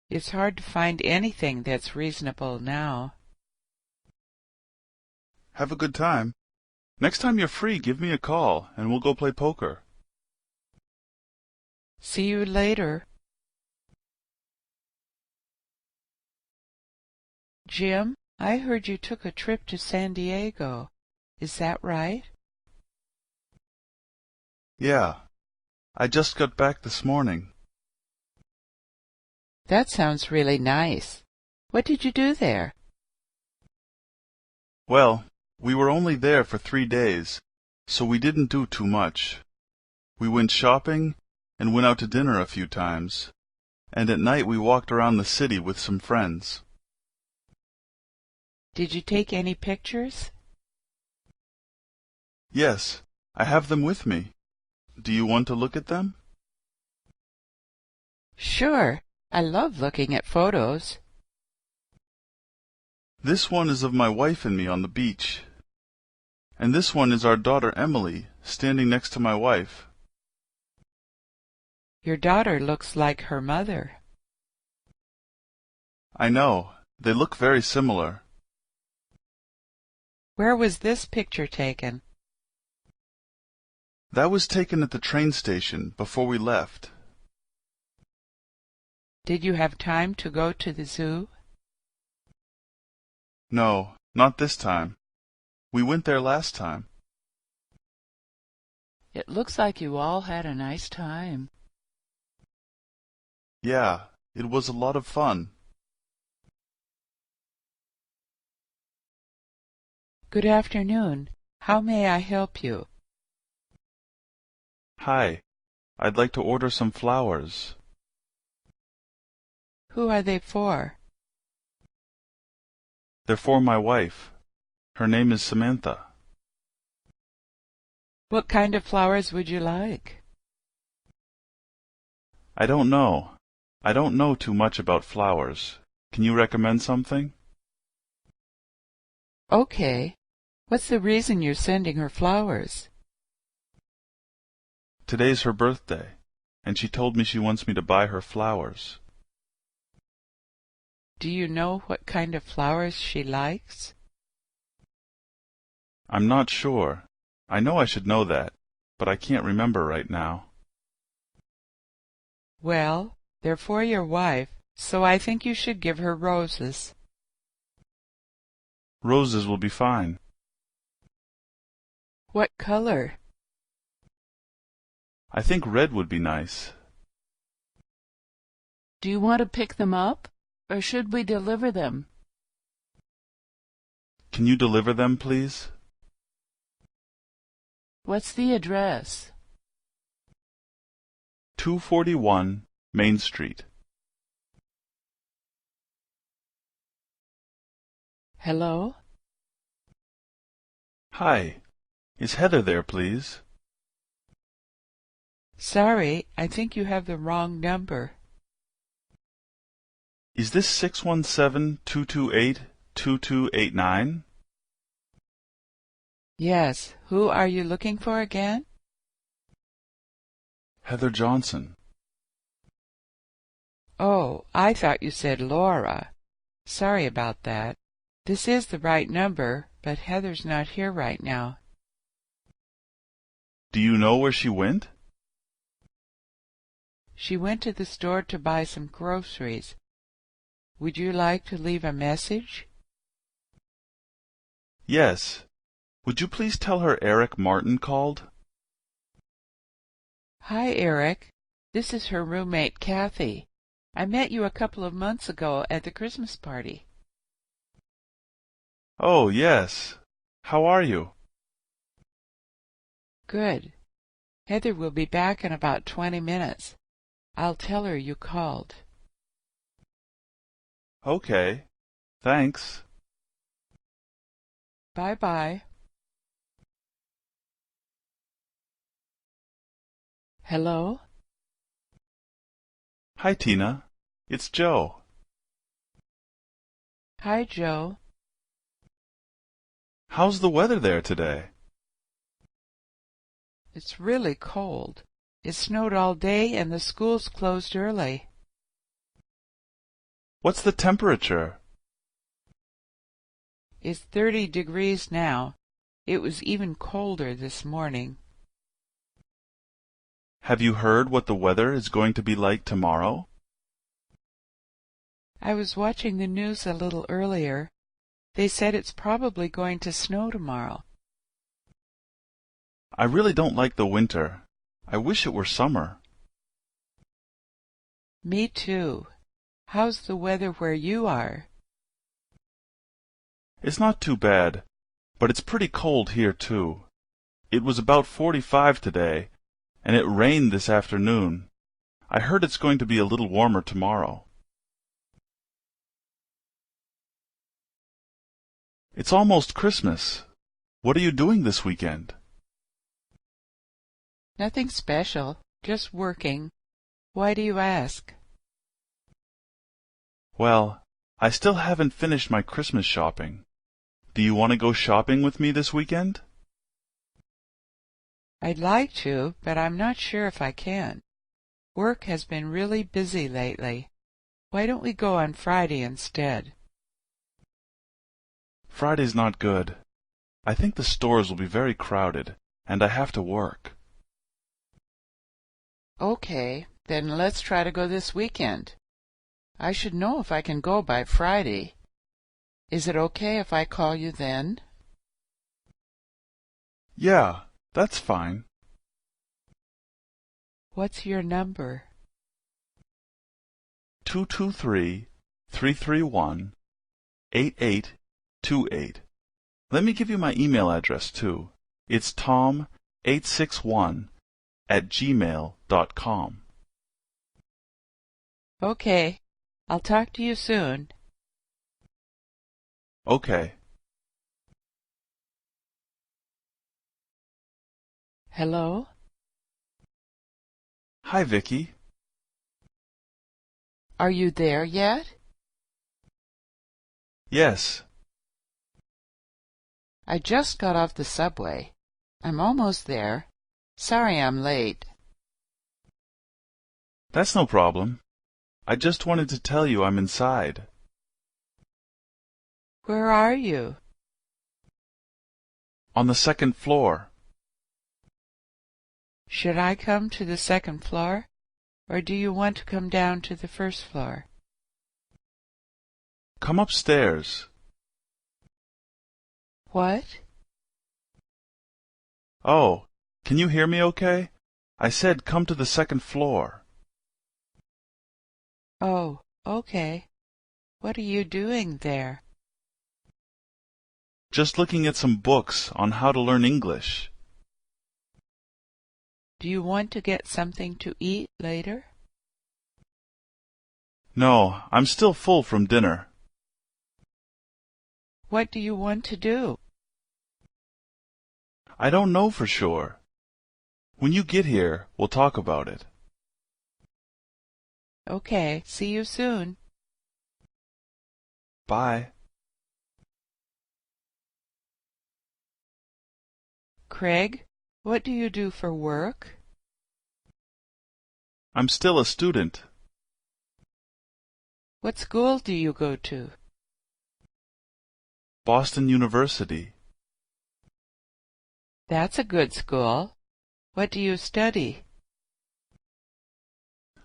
It's hard to find anything that's reasonable now. Have a good time. Next time you're free, give me a call, and we'll go play poker. See you later. Jim, I heard you took a trip to San Diego. Is that right? Yeah. I just got back this morning. That sounds really nice. What did you do there? Well, we were only there for 3 days, so we didn't do too much. We went shopping and went out to dinner a few times, and at night we walked around the city with some friends. Did you take any pictures? Yes, I have them with me. Do you want to look at them? Sure. I love looking at photos. This one is of my wife and me on the beach. And this one is our daughter Emily, standing next to my wife. Your daughter looks like her mother. I know. They look very similar. Where was this picture taken? That was taken at the train station before we left. Did you have time to go to the zoo? No, not this time. We went there last time. It looks like you all had a nice time. Yeah, it was a lot of fun. Good afternoon. How may I help you? Hi, I'd like to order some flowers. Who are they for? They're for my wife. Her name is Samantha. What kind of flowers would you like? I don't know. I don't know too much about flowers. Can you recommend something? Okay. What's the reason you're sending her flowers? Today's her birthday, and she told me she wants me to buy her flowers. Do you know what kind of flowers she likes? I'm not sure. I know I should know that, but I can't remember right now. Well, they're for your wife, so I think you should give her roses. Roses will be fine. What color? I think red would be nice. Do you want to pick them up, or should we deliver them? Can you deliver them, please? What's the address? 241 Main Street. Hello? Hi. Is Heather there, please? Sorry, I think you have the wrong number. Is this 617-228-2289? Yes, who are you looking for again? Heather Johnson. Oh, I thought you said Laura. Sorry about that. This is the right number, but Heather's not here right now. Do you know where she went? She went to the store to buy some groceries. Would you like to leave a message? Yes. Would you please tell her Eric Martin called? Hi, Eric. This is her roommate, Kathy. I met you a couple of months ago at the Christmas party. Oh, yes. How are you? Good. Heather will be back in about 20 minutes. I'll tell her you called. Okay. Thanks. Bye-bye. Hello? Hi, Tina. It's Joe. Hi, Joe. How's the weather there today? It's really cold. It snowed all day and the schools closed early. What's the temperature? It's 30 degrees now. It was even colder this morning. Have you heard what the weather is going to be like tomorrow? I was watching the news a little earlier. They said it's probably going to snow tomorrow. I really don't like the winter. I wish it were summer. Me too. How's the weather where you are? It's not too bad, but it's pretty cold here too. It was about 45 today, and it rained this afternoon. I heard it's going to be a little warmer tomorrow. It's almost Christmas. What are you doing this weekend? Nothing special, just working. Why do you ask? Well, I still haven't finished my Christmas shopping. Do you want to go shopping with me this weekend? I'd like to, but I'm not sure if I can. Work has been really busy lately. Why don't we go on Friday instead? Friday's not good. I think the stores will be very crowded, and I have to work. Okay, then let's try to go this weekend. I should know if I can go by Friday. Is it okay if I call you then? Yeah, that's fine. What's your number? 223-331-8828. Let me give you my email address, too. It's tom861@gmail.com. Okay, I'll talk to you soon. Okay. Hello? Hi, Vicky. Are you there yet? Yes. I just got off the subway. I'm almost there. Sorry I'm late. That's no problem. I just wanted to tell you I'm inside. Where are you? On the second floor. Should I come to the second floor, or do you want to come down to the first floor? Come upstairs. What? Oh, can you hear me okay? I said come to the second floor. Oh, okay. What are you doing there? Just looking at some books on how to learn English. Do you want to get something to eat later? No, I'm still full from dinner. What do you want to do? I don't know for sure. When you get here, we'll talk about it. Okay, see you soon. Bye. Craig, what do you do for work? I'm still a student. What school do you go to? Boston University. That's a good school. What do you study?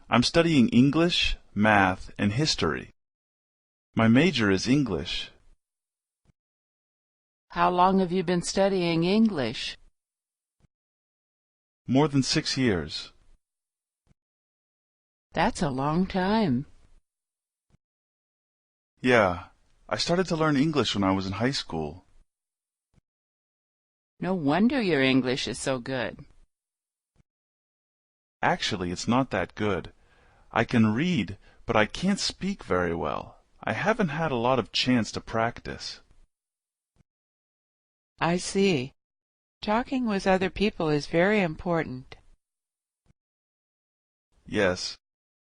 I'm studying English, math, and history. My major is English. How long have you been studying English? More than 6 years. That's a long time. Yeah, I started to learn English when I was in high school. No wonder your English is so good. Actually, it's not that good. I can read, but I can't speak very well. I haven't had a lot of chance to practice. I see. Talking with other people is very important. Yes,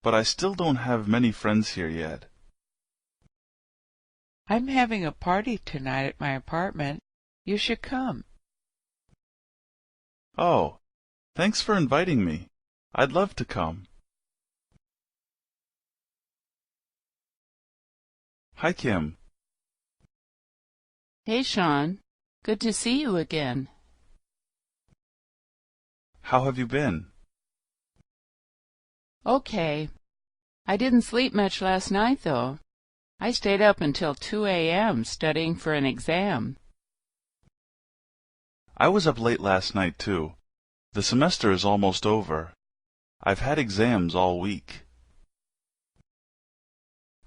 but I still don't have many friends here yet. I'm having a party tonight at my apartment. You should come. Oh, thanks for inviting me. I'd love to come. Hi, Kim. Hey, Sean. Good to see you again. How have you been? Okay. I didn't sleep much last night, though. I stayed up until 2 a.m. studying for an exam. I was up late last night, too. The semester is almost over. I've had exams all week.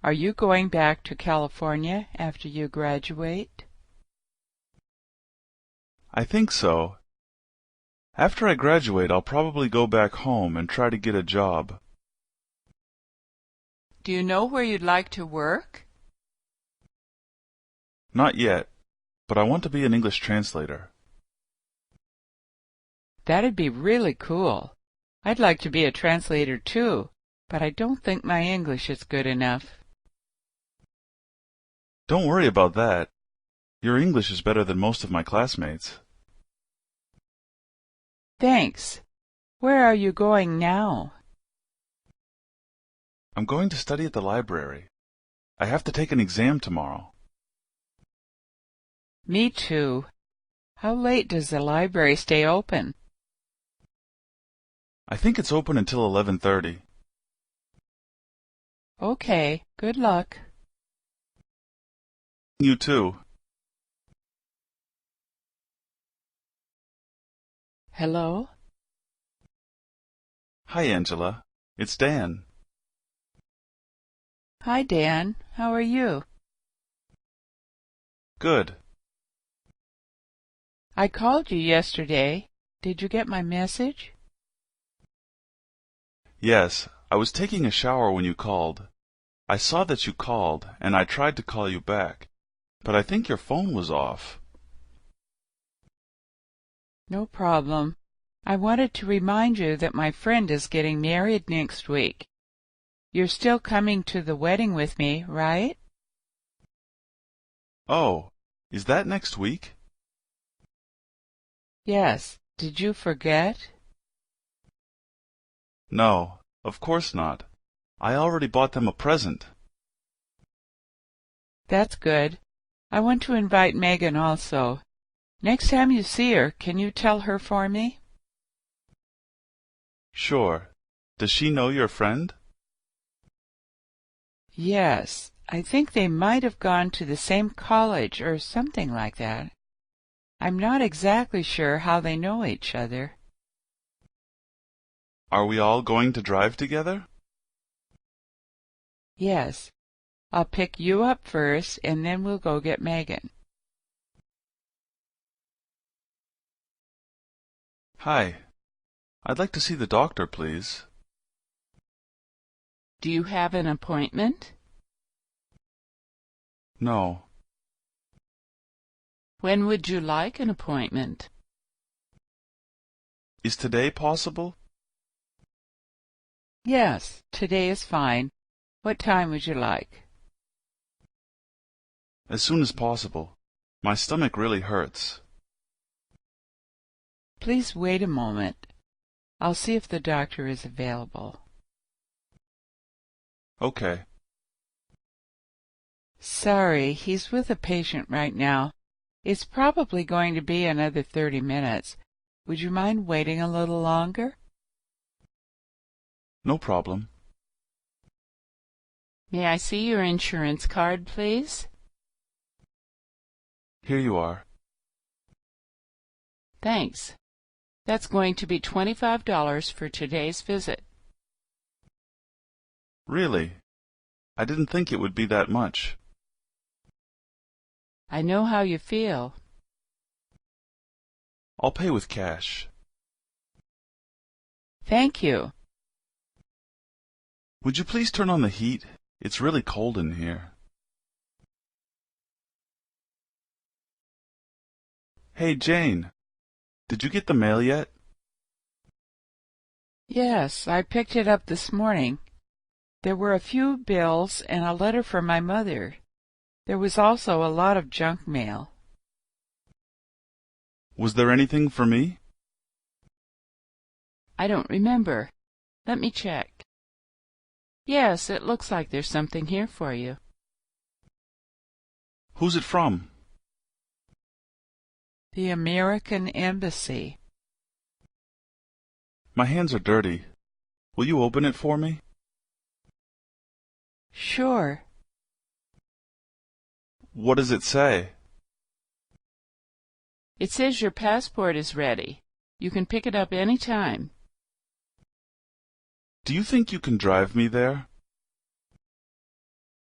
Are you going back to California after you graduate? I think so. After I graduate, I'll probably go back home and try to get a job. Do you know where you'd like to work? Not yet, but I want to be an English translator. That'd be really cool. I'd like to be a translator too, but I don't think my English is good enough. Don't worry about that. Your English is better than most of my classmates. Thanks. Where are you going now? I'm going to study at the library. I have to take an exam tomorrow. Me too. How late does the library stay open? I think it's open until 11:30. Okay, good luck. You too. Hello? Hi, Angela. It's Dan. Hi, Dan. How are you? Good. I called you yesterday. Did you get my message? Yes, I was taking a shower when you called. I saw that you called, and I tried to call you back, but I think your phone was off. No problem. I wanted to remind you that my friend is getting married next week. You're still coming to the wedding with me, right? Oh, is that next week? Yes. Did you forget? No, of course not. I already bought them a present. That's good. I want to invite Megan also. Next time you see her, can you tell her for me? Sure. Does she know your friend? Yes, I think they might have gone to the same college or something like that. I'm not exactly sure how they know each other. Are we all going to drive together? Yes, I'll pick you up first and then we'll go get Megan. Hi. I'd like to see the doctor, please. Do you have an appointment? No. When would you like an appointment? Is today possible? Yes, today is fine. What time would you like? As soon as possible. My stomach really hurts. Please wait a moment. I'll see if the doctor is available. Okay. Sorry, he's with a patient right now. It's probably going to be another 30 minutes. Would you mind waiting a little longer? No problem. May I see your insurance card, please? Here you are. Thanks. That's going to be $25 for today's visit. Really? I didn't think it would be that much. I know how you feel. I'll pay with cash. Thank you. Would you please turn on the heat? It's really cold in here. Hey, Jane. Did you get the mail yet? Yes, I picked it up this morning. There were a few bills and a letter from my mother. There was also a lot of junk mail. Was there anything for me? I don't remember. Let me check. Yes, it looks like there's something here for you. Who's it from? The American Embassy. My hands are dirty. Will you open it for me? Sure. What does it say? It says your passport is ready. You can pick it up any time. Do you think you can drive me there?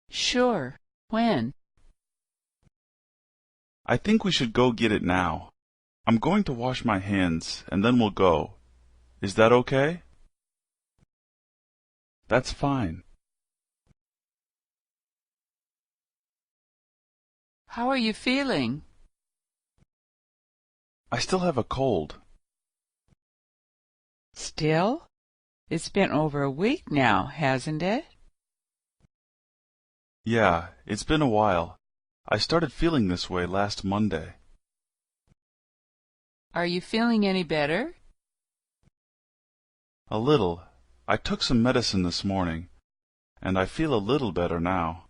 Sure. When? I think we should go get it now. I'm going to wash my hands, and then we'll go. Is that okay? That's fine. How are you feeling? I still have a cold. Still? It's been over a week now, hasn't it? Yeah, it's been a while. I started feeling this way last Monday. Are you feeling any better? A little. I took some medicine this morning, and I feel a little better now.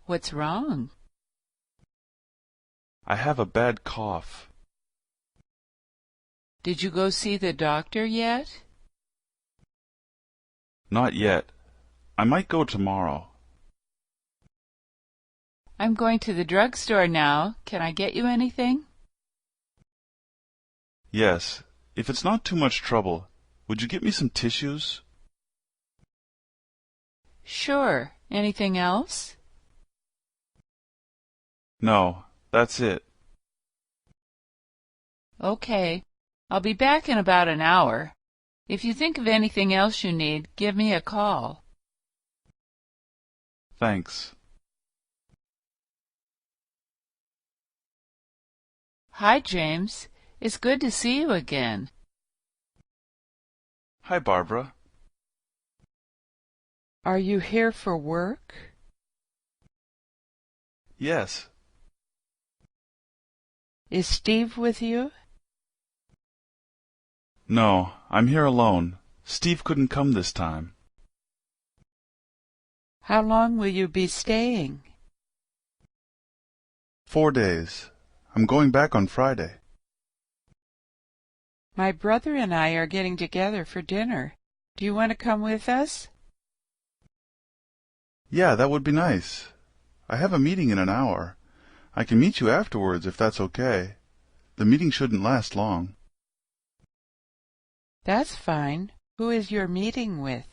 What's wrong? I have a bad cough. Did you go see the doctor yet? Not yet. I might go tomorrow. I'm going to the drugstore now. Can I get you anything? Yes. If it's not too much trouble, would you get me some tissues? Sure. Anything else? No, that's it. Okay. I'll be back in about an hour. If you think of anything else you need, give me a call. Thanks. Hi, James. It's good to see you again. Hi, Barbara. Are you here for work? Yes. Is Steve with you? No, I'm here alone. Steve couldn't come this time. How long will you be staying? 4 days. I'm going back on Friday. My brother and I are getting together for dinner. Do you want to come with us? Yeah, that would be nice. I have a meeting in an hour. I can meet you afterwards if that's okay. The meeting shouldn't last long. That's fine. Who is your meeting with?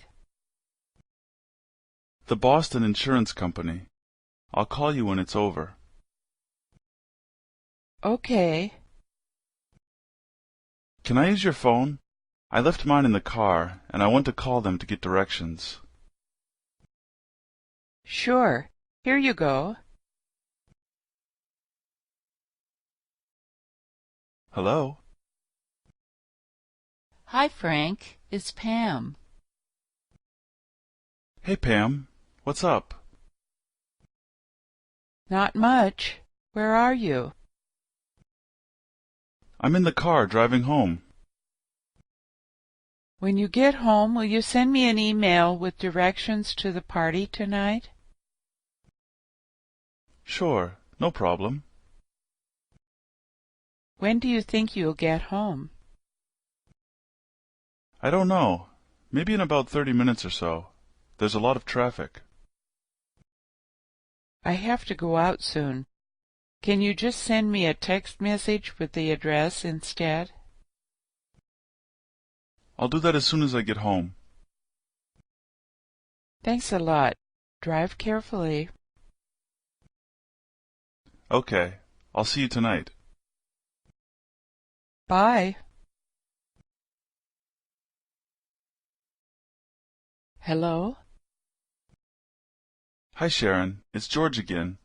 The Boston Insurance Company. I'll call you when it's over. Okay. Can I use your phone? I left mine in the car, and I want to call them to get directions. Sure. Here you go. Hello? Hi, Frank. It's Pam. Hey, Pam. What's up? Not much. Where are you? I'm in the car driving home. When you get home, will you send me an email with directions to the party tonight? Sure, no problem. When do you think you'll get home? I don't know. Maybe in about 30 minutes or so. There's a lot of traffic. I have to go out soon. Can you just send me a text message with the address instead? I'll do that as soon as I get home. Thanks a lot. Drive carefully. Okay, I'll see you tonight. Bye. Hello? Hi, Sharon. It's George again.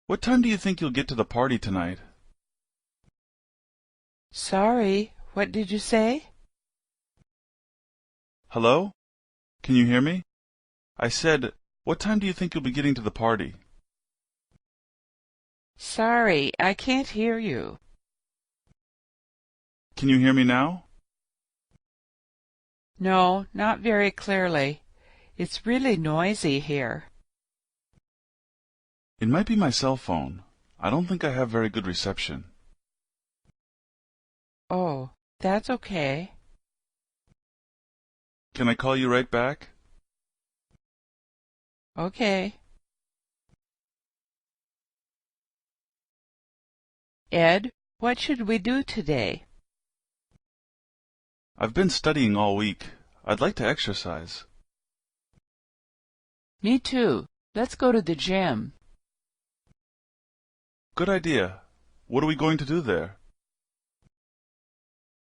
What time do you think you'll get to the party tonight? Sorry, what did you say? Hello? Can you hear me? I said, what time do you think you'll be getting to the party? Sorry, I can't hear you. Can you hear me now? No, not very clearly. It's really noisy here. It might be my cell phone. I don't think I have very good reception. Oh, that's okay. Can I call you right back? Okay. Ed, what should we do today? I've been studying all week. I'd like to exercise. Me too. Let's go to the gym. Good idea. What are we going to do there?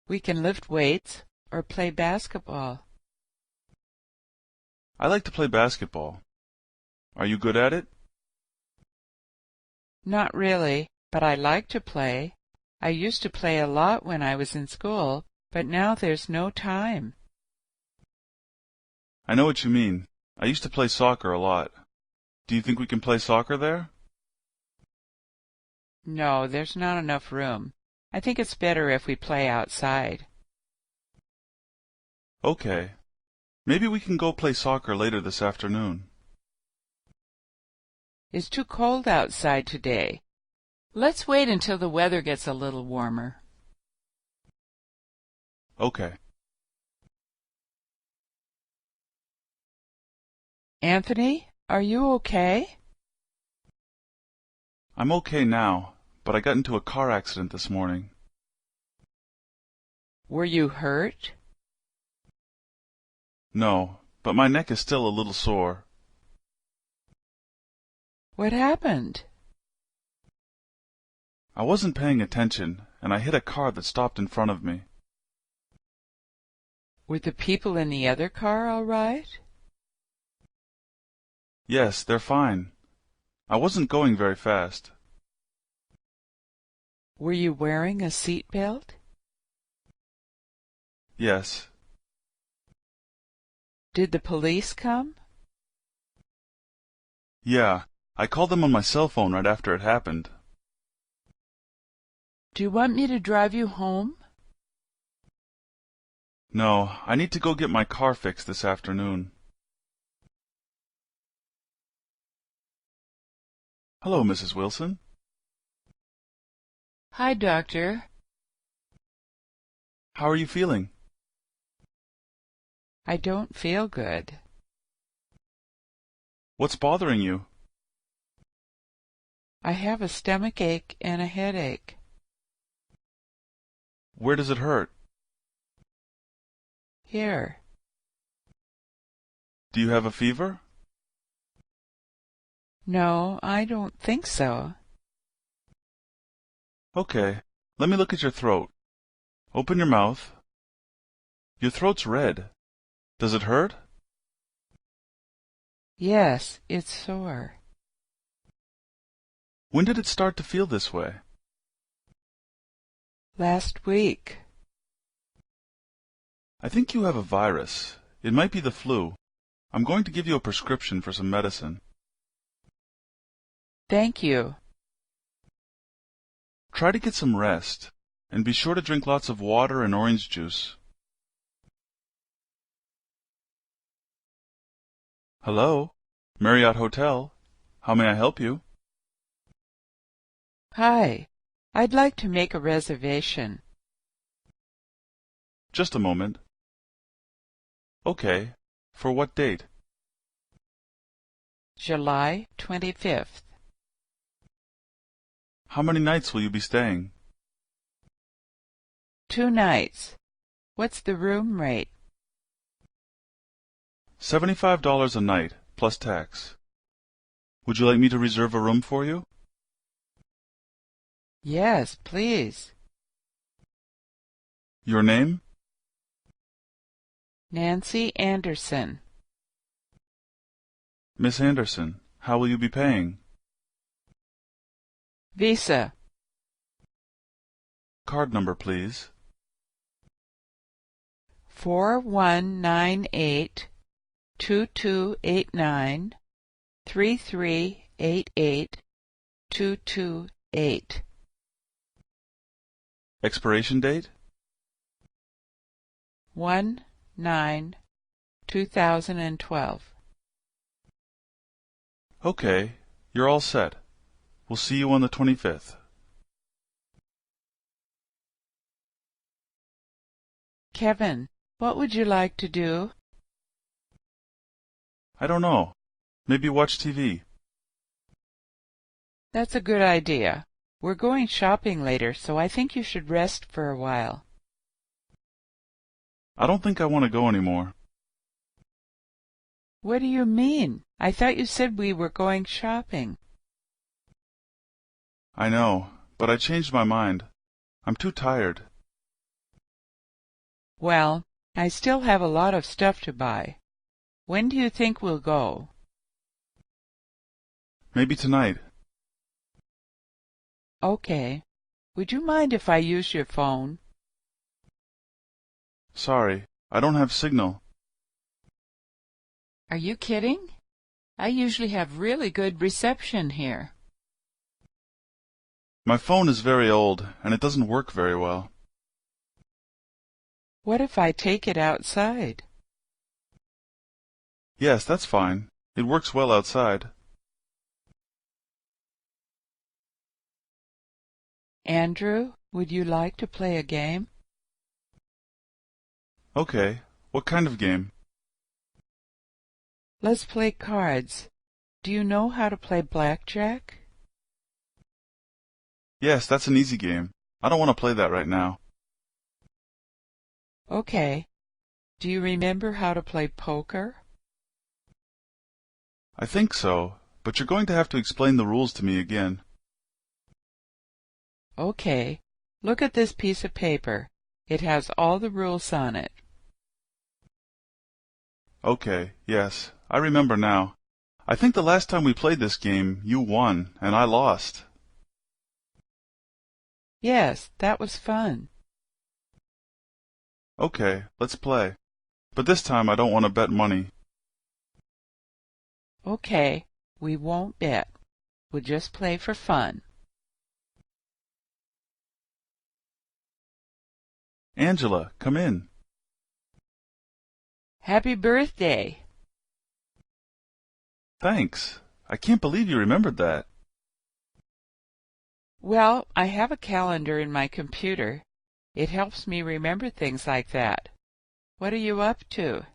We can lift weights or play basketball. I like to play basketball. Are you good at it? Not really, but I like to play. I used to play a lot when I was in school, but now there's no time. I know what you mean. I used to play soccer a lot. Do you think we can play soccer there? No, there's not enough room. I think it's better if we play outside. Okay. Maybe we can go play soccer later this afternoon. It's too cold outside today. Let's wait until the weather gets a little warmer. Okay. Anthony, are you okay? I'm okay now, but I got into a car accident this morning. Were you hurt? No, but my neck is still a little sore. What happened? I wasn't paying attention, and I hit a car that stopped in front of me. Were the people in the other car all right? Yes, they're fine. I wasn't going very fast. Were you wearing a seat belt? Yes. Did the police come? Yeah, I called them on my cell phone right after it happened. Do you want me to drive you home? No, I need to go get my car fixed this afternoon. Hello, Mrs. Wilson. Hi, doctor. How are you feeling? I don't feel good. What's bothering you? I have a stomach ache and a headache. Where does it hurt? Here. Do you have a fever? No, I don't think so. Okay, let me look at your throat. Open your mouth. Your throat's red. Does it hurt? Yes, it's sore. When did it start to feel this way? Last week. I think you have a virus. It might be the flu. I'm going to give you a prescription for some medicine. Thank you. Try to get some rest, and be sure to drink lots of water and orange juice. Hello, Marriott Hotel. How may I help you? Hi. I'd like to make a reservation. Just a moment. Okay, for what date? July 25th. How many nights will you be staying? 2 nights. What's the room rate? $75 a night, plus tax. Would you like me to reserve a room for you? Yes, please. Your name? Nancy Anderson. Miss Anderson. How will you be paying? Visa. Card number, please. 4198-2289-3388-228. Expiration date? 1/9/2012. Okay, you're all set. We'll see you on the 25th. Kevin, what would you like to do? I don't know. Maybe watch TV. That's a good idea. We're going shopping later, so I think you should rest for a while. I don't think I want to go anymore. What do you mean? I thought you said we were going shopping. I know, but I changed my mind. I'm too tired. Well, I still have a lot of stuff to buy. When do you think we'll go? Maybe tonight. Okay. Would you mind if I use your phone? Sorry, I don't have signal. Are you kidding? I usually have really good reception here. My phone is very old, and it doesn't work very well. What if I take it outside? Yes, that's fine. It works well outside. Andrew, would you like to play a game? Okay, what kind of game? Let's play cards. Do you know how to play blackjack? Yes, that's an easy game. I don't want to play that right now. Okay. Do you remember how to play poker? I think so, but you're going to have to explain the rules to me again. Okay. Look at this piece of paper. It has all the rules on it. Okay, yes, I remember now. I think the last time we played this game, you won, and I lost. Yes, that was fun. Okay, let's play. But this time I don't want to bet money. Okay, we won't bet. We'll just play for fun. Angela, come in. Happy birthday! Thanks. I can't believe you remembered that. Well, I have a calendar in my computer. It helps me remember things like that. What are you up to?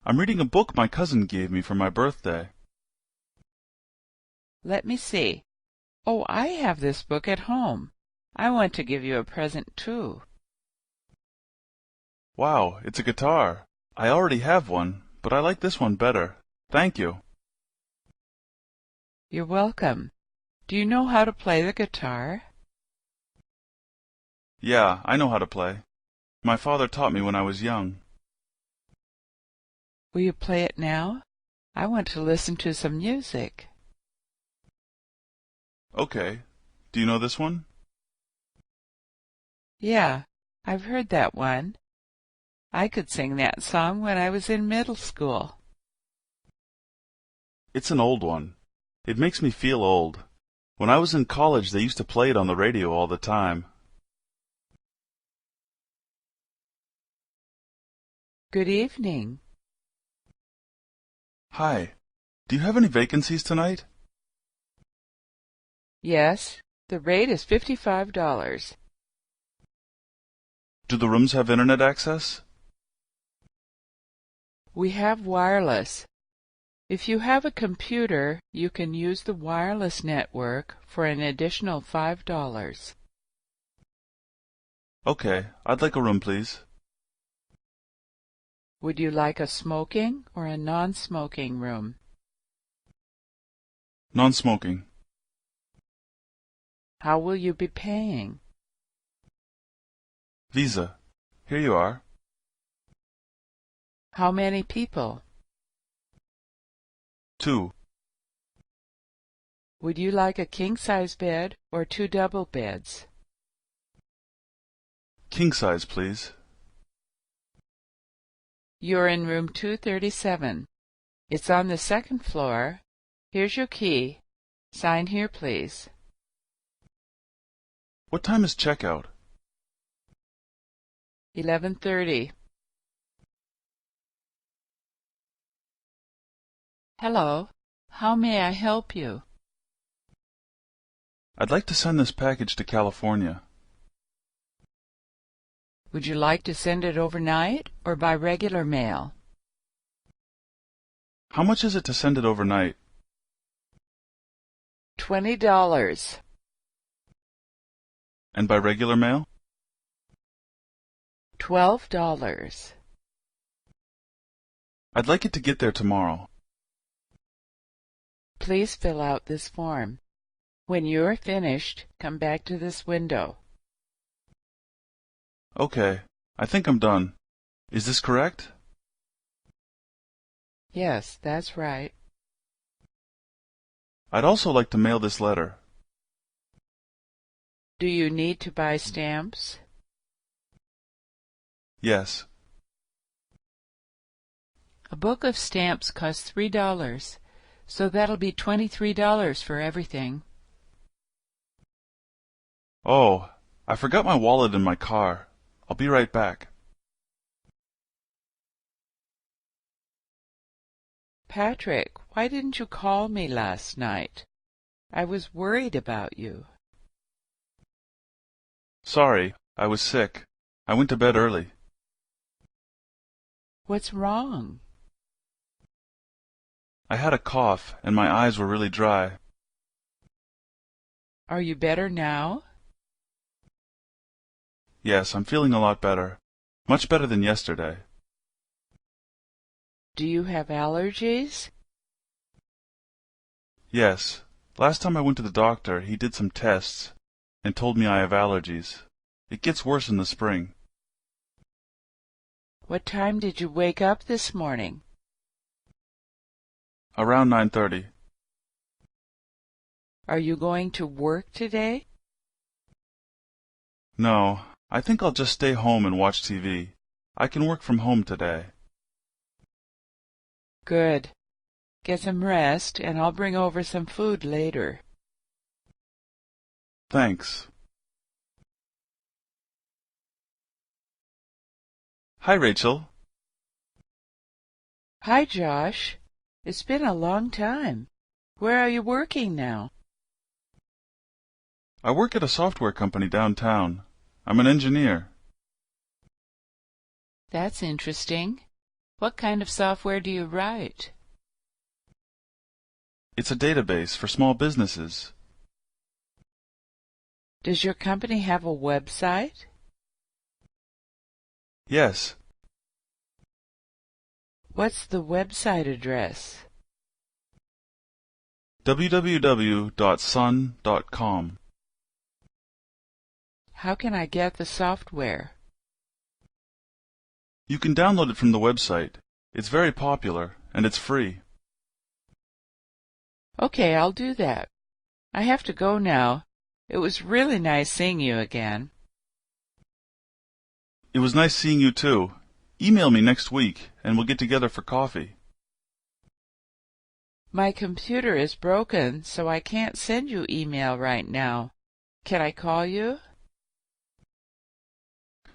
I'm reading a book my cousin gave me for my birthday. Let me see. Oh, I have this book at home. I want to give you a present, too. Wow, it's a guitar. I already have one, but I like this one better. Thank you. You're welcome. Do you know how to play the guitar? Yeah, I know how to play. My father taught me when I was young. Will you play it now? I want to listen to some music. Okay. Do you know this one? Yeah, I've heard that one. I could sing that song when I was in middle school. It's an old one. It makes me feel old. When I was in college, they used to play it on the radio all the time. Good evening. Hi. Do you have any vacancies tonight? Yes, the rate is $55. Do the rooms have internet access? We have wireless. If you have a computer, you can use the wireless network for an additional $5. Okay, I'd like a room, please. Would you like a smoking or a non-smoking room? Non-smoking. How will you be paying? Visa. Here you are. How many people? 2. Would you like a king-size bed or 2 double beds? King size, please. You're in room 237. It's on the second floor. Here's your key. Sign here, please. What time is checkout? 11:30. Hello. How may I help you? I'd like to send this package to California. Would you like to send it overnight or by regular mail? How much is it to send it overnight? $20. And by regular mail? $12. I'd like it to get there tomorrow. Please fill out this form. When you're finished, come back to this window. Okay, I think I'm done. Is this correct? Yes, that's right. I'd also like to mail this letter. Do you need to buy stamps? Yes. A book of stamps costs $3, so that'll be $23 for everything. Oh, I forgot my wallet in my car. I'll be right back. Patrick, why didn't you call me last night? I was worried about you. Sorry, I was sick. I went to bed early. What's wrong? I had a cough, and my eyes were really dry. Are you better now? Yes, I'm feeling a lot better. Much better than yesterday. Do you have allergies? Yes. Last time I went to the doctor, he did some tests and told me I have allergies. It gets worse in the spring. What time did you wake up this morning? Around 9:30. Are you going to work today? No, I think I'll just stay home and watch TV. I can work from home today. Good. Get some rest, and I'll bring over some food later. Thanks. Hi, Rachel. Hi, Josh. It's been a long time. Where are you working now? I work at a software company downtown. I'm an engineer. That's interesting. What kind of software do you write? It's a database for small businesses. Does your company have a website? Yes. What's the website address? www.sun.com. How can I get the software? You can download it from the website. It's very popular, and it's free. Okay, I'll do that. I have to go now. It was really nice seeing you again. It was nice seeing you too. Email me next week, and we'll get together for coffee. My computer is broken, so I can't send you email right now. Can I call you?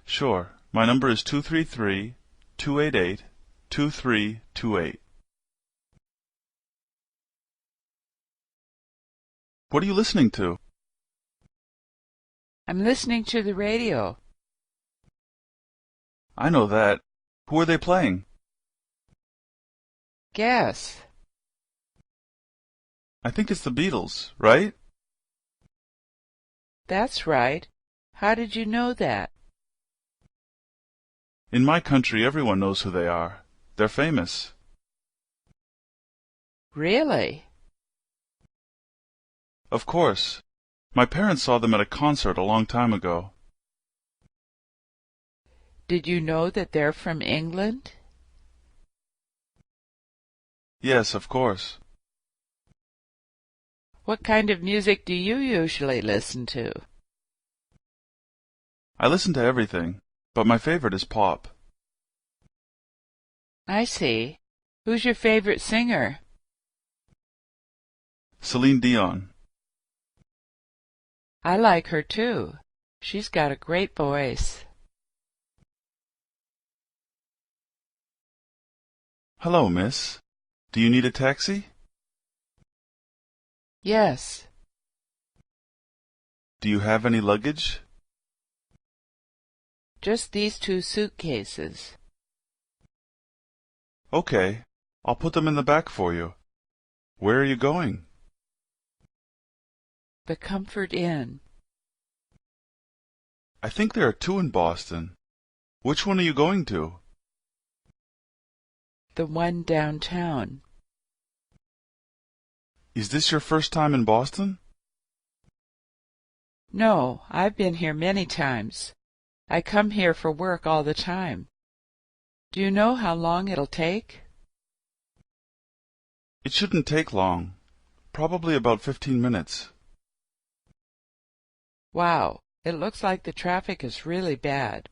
Sure. My number is 233-288-2328. What are you listening to? I'm listening to the radio. I know that. Who are they playing? Guess. I think it's the Beatles, right? That's right. How did you know that? In my country, everyone knows who they are. They're famous. Really? Of course. My parents saw them at a concert a long time ago. Did you know that they're from England? Yes, of course. What kind of music do you usually listen to? I listen to everything, but my favorite is pop. I see. Who's your favorite singer? Celine Dion. I like her too. She's got a great voice. Hello, miss. Do you need a taxi? Yes. Do you have any luggage? Just these 2 suitcases. Okay. I'll put them in the back for you. Where are you going? The Comfort Inn. I think there are 2 in Boston. Which one are you going to? The one downtown. Is this your first time in Boston? No, I've been here many times. I come here for work all the time. Do you know how long it'll take? It shouldn't take long. Probably about 15 minutes. Wow, it looks like the traffic is really bad.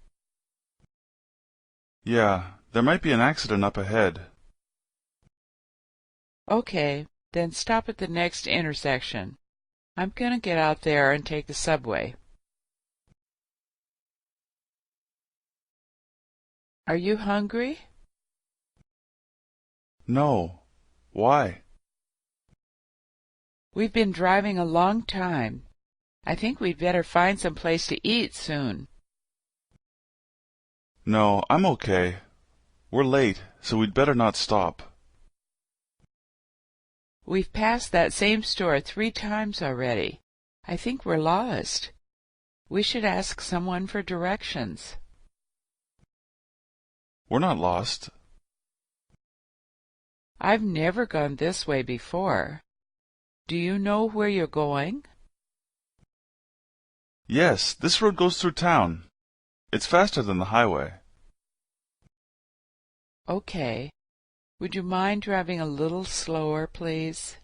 Yeah, there might be an accident up ahead. Okay, then stop at the next intersection. I'm going to get out there and take the subway. Are you hungry? No. Why? We've been driving a long time. I think we'd better find some place to eat soon. No, I'm okay. We're late, so we'd better not stop. We've passed that same store 3 times already. I think we're lost. We should ask someone for directions. We're not lost. I've never gone this way before. Do you know where you're going? Yes, this road goes through town. It's faster than the highway. Okay. Would you mind driving a little slower, please?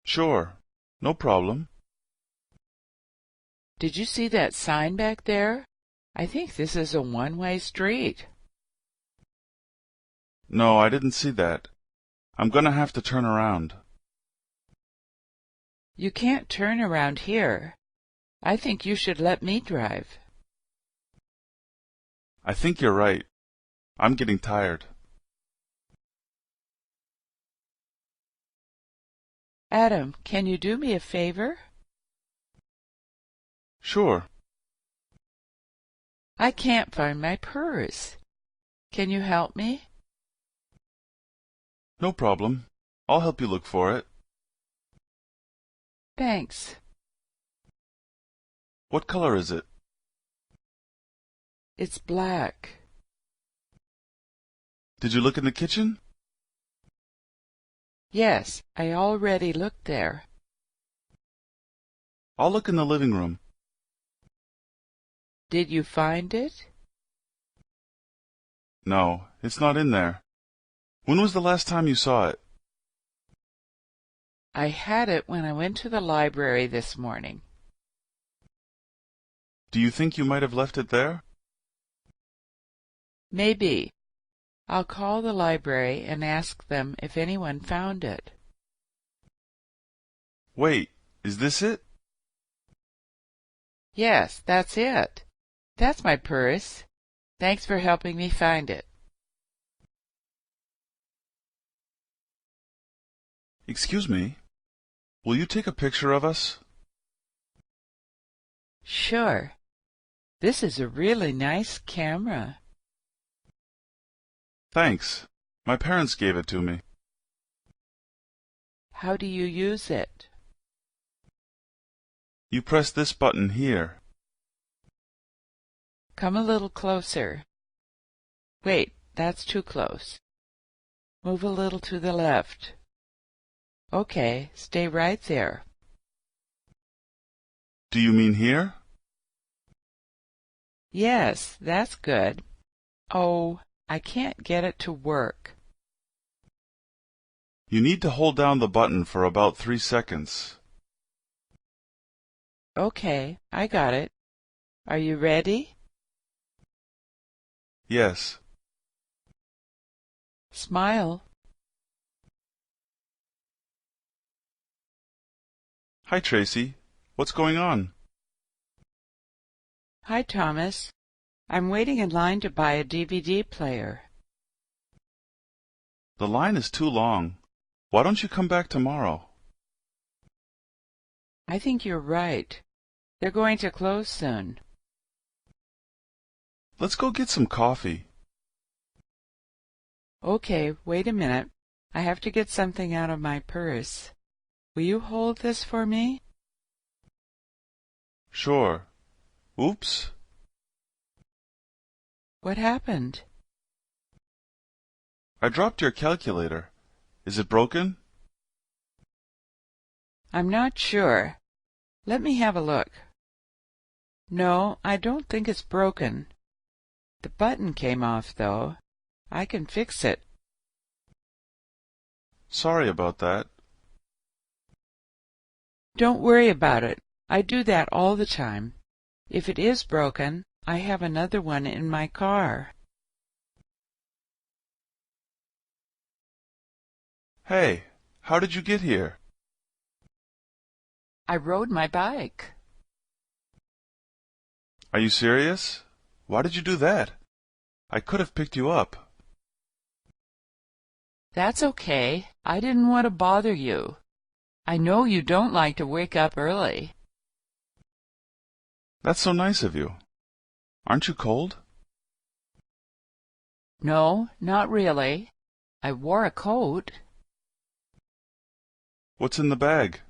Sure. No problem. Did you see that sign back there? I think this is a one-way street. No, I didn't see that. I'm gonna have to turn around. You can't turn around here. I think you should let me drive. I think you're right. I'm getting tired. Adam, can you do me a favor? Sure. I can't find my purse. Can you help me? No problem. I'll help you look for it. Thanks. What color is it? It's black. Did you look in the kitchen? Yes, I already looked there. I'll look in the living room. Did you find it? No, it's not in there. When was the last time you saw it? I had it when I went to the library this morning. Do you think you might have left it there? Maybe. I'll call the library and ask them if anyone found it. Wait, is this it? Yes, that's it. That's my purse. Thanks for helping me find it. Excuse me. Will you take a picture of us? Sure. This is a really nice camera. Thanks. My parents gave it to me. How do you use it? You press this button here. Come a little closer. Wait, that's too close. Move a little to the left. Okay, stay right there. Do you mean here? Yes, that's good. Oh, I can't get it to work. You need to hold down the button for about 3 seconds. Okay, I got it. Are you ready? Yes. Smile. Hi, Tracy. What's going on? Hi, Thomas. I'm waiting in line to buy a DVD player. The line is too long. Why don't you come back tomorrow? I think you're right. They're going to close soon. Let's go get some coffee. Okay, wait a minute. I have to get something out of my purse. Will you hold this for me? Sure. Oops. What happened? I dropped your calculator. Is it broken? I'm not sure. Let me have a look. No, I don't think it's broken. The button came off, though. I can fix it. Sorry about that. Don't worry about it. I do that all the time. If it is broken, I have another one in my car. Hey, how did you get here? I rode my bike. Are you serious? Why did you do that? I could have picked you up. That's okay. I didn't want to bother you. I know you don't like to wake up early. That's so nice of you. Aren't you cold? No, not really. I wore a coat. What's in the bag?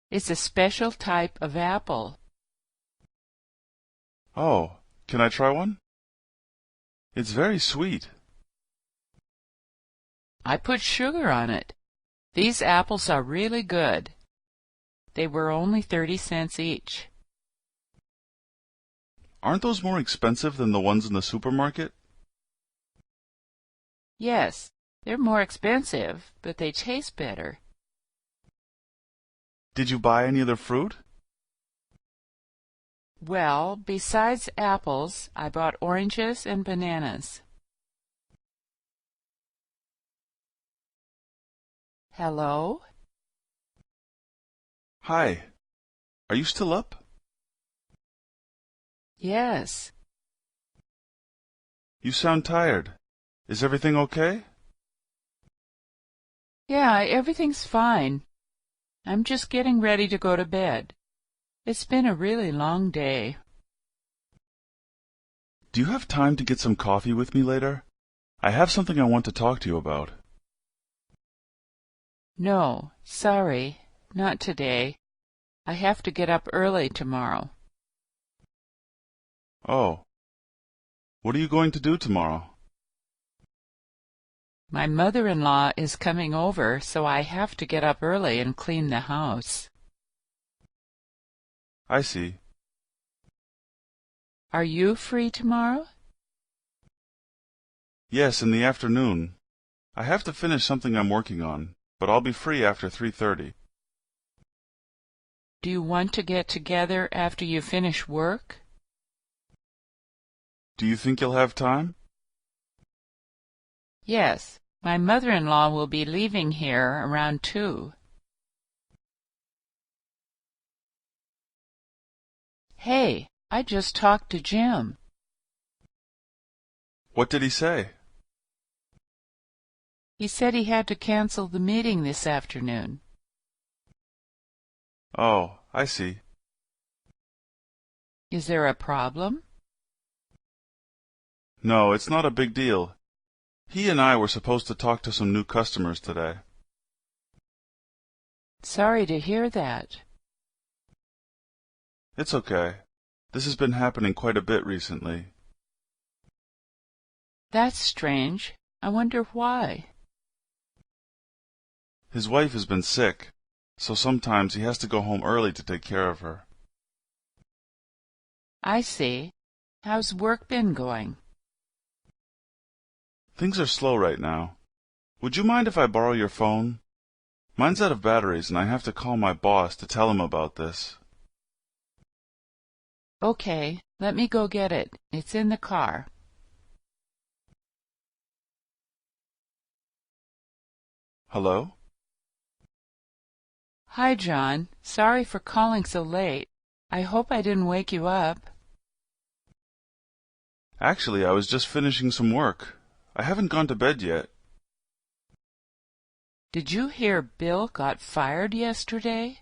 It's a special type of apple. Oh, can I try one? It's very sweet. I put sugar on it. These apples are really good. They were only 30 cents each. Aren't those more expensive than the ones in the supermarket? Yes, they're more expensive, but they taste better. Did you buy any other fruit? Well, besides apples, I bought oranges and bananas. Hello? Hi. Are you still up? Yes. You sound tired. Is everything okay? Yeah, everything's fine. I'm just getting ready to go to bed. It's been a really long day. Do you have time to get some coffee with me later? I have something I want to talk to you about. No, sorry, not today. I have to get up early tomorrow. Oh. What are you going to do tomorrow? My mother-in-law is coming over, so I have to get up early and clean the house. I see. Are you free tomorrow? Yes, in the afternoon. I have to finish something I'm working on, but I'll be free after 3:30. Do you want to get together after you finish work? Do you think you'll have time? Yes, my mother-in-law will be leaving here around 2. Hey, I just talked to Jim. What did he say? He said he had to cancel the meeting this afternoon. Oh, I see. Is there a problem? No, it's not a big deal. He and I were supposed to talk to some new customers today. Sorry to hear that. It's okay. This has been happening quite a bit recently. That's strange. I wonder why. His wife has been sick, so sometimes he has to go home early to take care of her. I see. How's work been going? Things are slow right now. Would you mind if I borrow your phone? Mine's out of batteries and I have to call my boss to tell him about this. Okay, let me go get it. It's in the car. Hello? Hi, John. Sorry for calling so late. I hope I didn't wake you up. Actually, I was just finishing some work. I haven't gone to bed yet. Did you hear Bill got fired yesterday?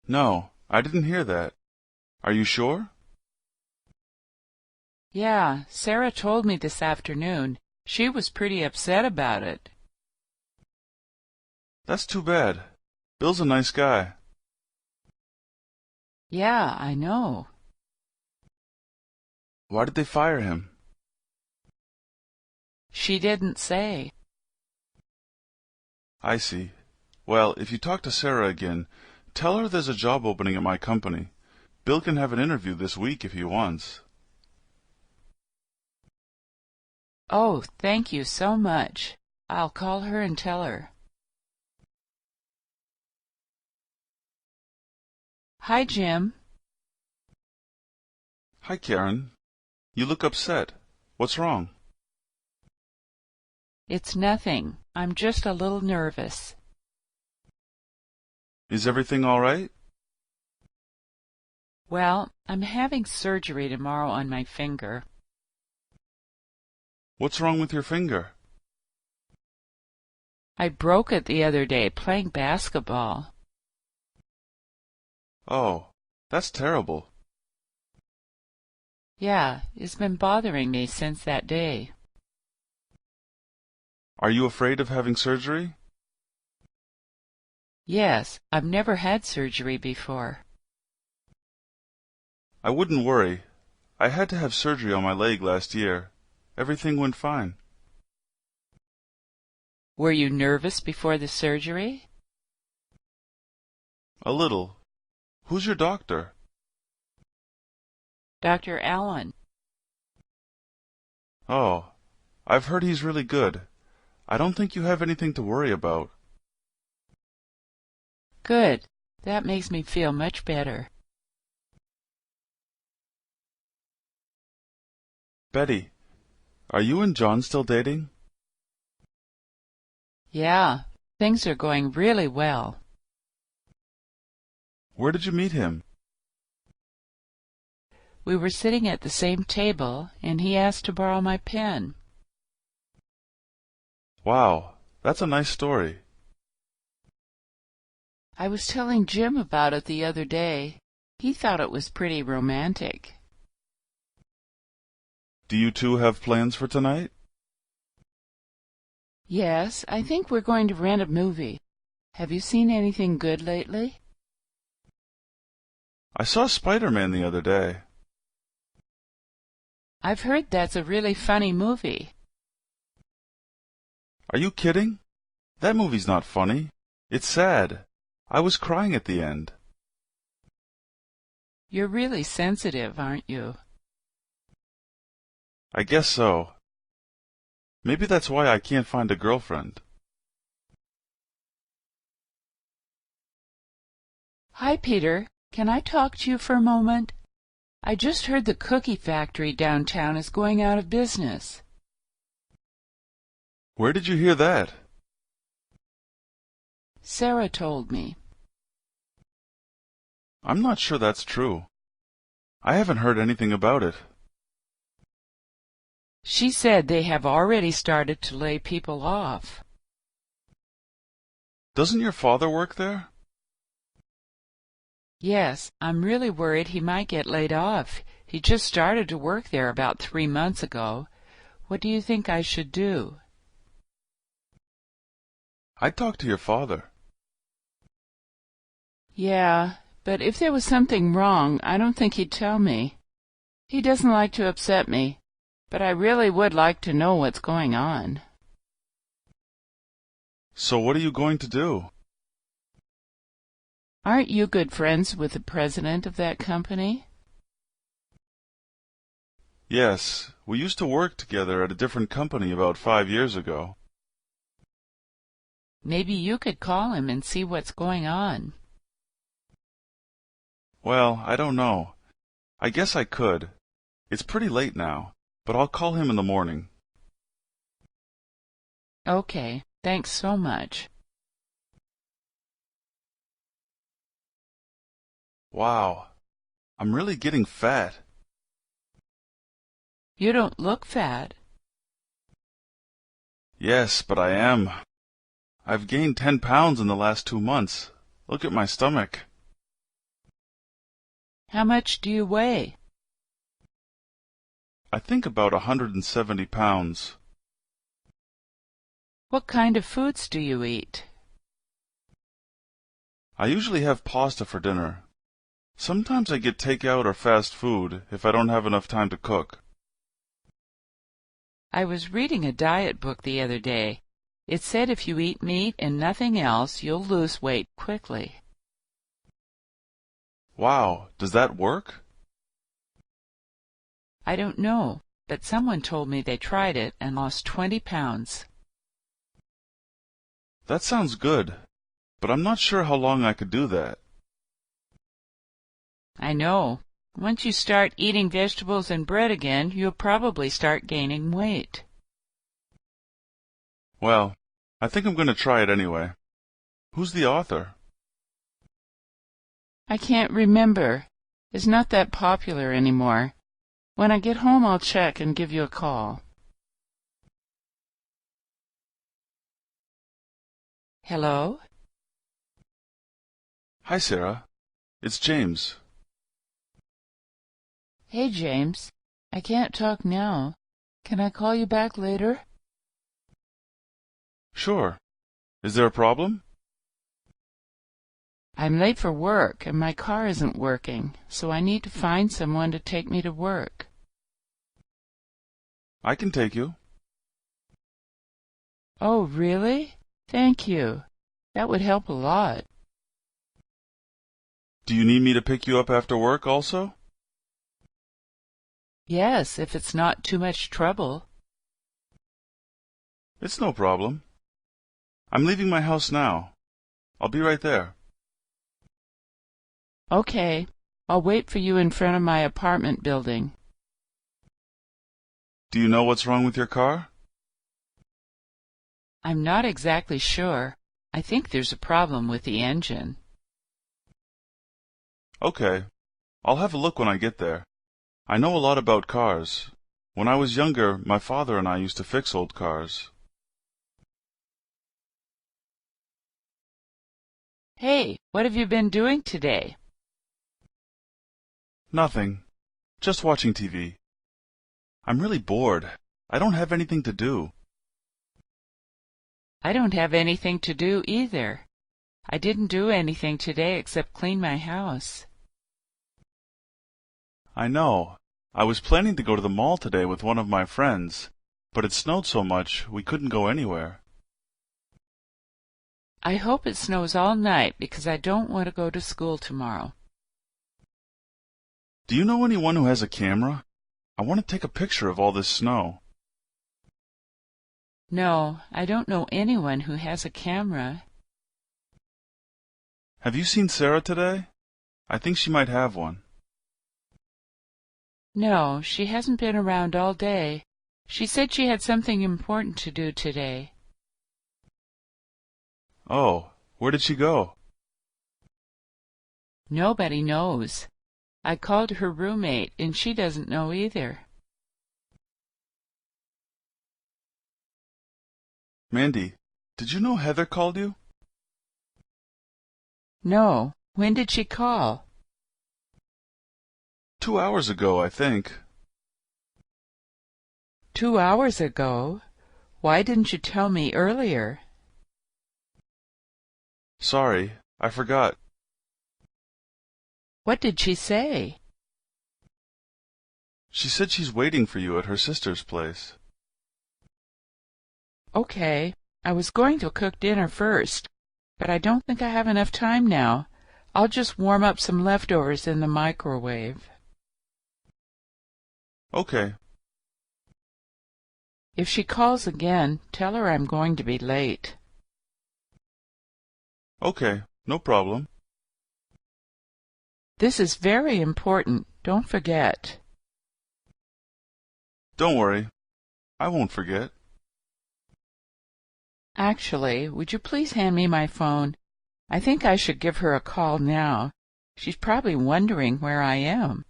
No, I didn't hear that. Are you sure? Yeah, Sarah told me this afternoon. She was pretty upset about it. That's too bad. Bill's a nice guy. Yeah, I know. Why did they fire him? She didn't say. I see. Well, if you talk to Sarah again, tell her there's a job opening at my company. Bill can have an interview this week if he wants. Oh, thank you so much. I'll call her and tell her. Hi, Jim. Hi, Karen. You look upset. What's wrong? It's nothing. I'm just a little nervous. Is everything all right? Well, I'm having surgery tomorrow on my finger. What's wrong with your finger? I broke it the other day playing basketball. Oh, that's terrible. Yeah, it's been bothering me since that day. Are you afraid of having surgery? Yes, I've never had surgery before. I wouldn't worry. I had to have surgery on my leg last year. Everything went fine. Were you nervous before the surgery? A little. Who's your doctor? Dr. Allen. Oh, I've heard he's really good. I don't think you have anything to worry about. Good. That makes me feel much better. Betty, are you and John still dating? Yeah, things are going really well. Where did you meet him? We were sitting at the same table, and he asked to borrow my pen. Wow, that's a nice story. I was telling Jim about it the other day. He thought it was pretty romantic. Do you two have plans for tonight? Yes, I think we're going to rent a movie. Have you seen anything good lately? I saw Spider-Man the other day. I've heard that's a really funny movie. Are you kidding? That movie's not funny. It's sad. I was crying at the end. You're really sensitive, aren't you? I guess so. Maybe that's why I can't find a girlfriend. Hi, Peter. Can I talk to you for a moment? I just heard the cookie factory downtown is going out of business. Where did you hear that? Sarah told me. I'm not sure that's true. I haven't heard anything about it. She said they have already started to lay people off. Doesn't your father work there? Yes, I'm really worried he might get laid off. He just started to work there about 3 months ago. What do you think I should do? I'd talk to your father. Yeah, but if there was something wrong, I don't think he'd tell me. He doesn't like to upset me, but I really would like to know what's going on. So what are you going to do? Aren't you good friends with the president of that company? Yes, we used to work together at a different company about 5 years ago. Maybe you could call him and see what's going on. Well, I don't know. I guess I could. It's pretty late now, but I'll call him in the morning. Okay, thanks so much. Wow, I'm really getting fat. You don't look fat. Yes, but I am. I've gained 10 pounds in the last 2 months. Look at my stomach. How much do you weigh? I think about 170 pounds. What kind of foods do you eat? I usually have pasta for dinner. Sometimes I get takeout or fast food if I don't have enough time to cook. I was reading a diet book the other day. It said if you eat meat and nothing else, you'll lose weight quickly. Wow, does that work? I don't know, but someone told me they tried it and lost 20 pounds. That sounds good, but I'm not sure how long I could do that. I know. Once you start eating vegetables and bread again, you'll probably start gaining weight. Well, I think I'm going to try it anyway. Who's the author? I can't remember. It's not that popular anymore. When I get home, I'll check and give you a call. Hello? Hi, Sarah. It's James. Hey, James. I can't talk now. Can I call you back later? Sure. Is there a problem? I'm late for work, and my car isn't working, so I need to find someone to take me to work. I can take you. Oh, really? Thank you. That would help a lot. Do you need me to pick you up after work also? Yes, if it's not too much trouble. It's no problem. I'm leaving my house now. I'll be right there. Okay. I'll wait for you in front of my apartment building. Do you know what's wrong with your car? I'm not exactly sure. I think there's a problem with the engine. Okay. I'll have a look when I get there. I know a lot about cars. When I was younger, my father and I used to fix old cars. Hey, what have you been doing today? Nothing. Just watching TV. I'm really bored. I don't have anything to do. I don't have anything to do either. I didn't do anything today except clean my house. I know. I was planning to go to the mall today with one of my friends, but it snowed so much we couldn't go anywhere. I hope it snows all night because I don't want to go to school tomorrow. Do you know anyone who has a camera? I want to take a picture of all this snow. No, I don't know anyone who has a camera. Have you seen Sarah today? I think she might have one. No, she hasn't been around all day. She said she had something important to do today. Oh, where did she go? Nobody knows. I called her roommate, and she doesn't know either. Mandy, did you know Heather called you? No. When did she call? 2 hours ago, I think. 2 hours ago? Why didn't you tell me earlier? Sorry, I forgot. What did she say? She said she's waiting for you at her sister's place. Okay. I was going to cook dinner first, but I don't think I have enough time now. I'll just warm up some leftovers in the microwave. Okay. If she calls again, tell her I'm going to be late. Okay, no problem. This is very important. Don't forget. Don't worry. I won't forget. Actually, would you please hand me my phone? I think I should give her a call now. She's probably wondering where I am.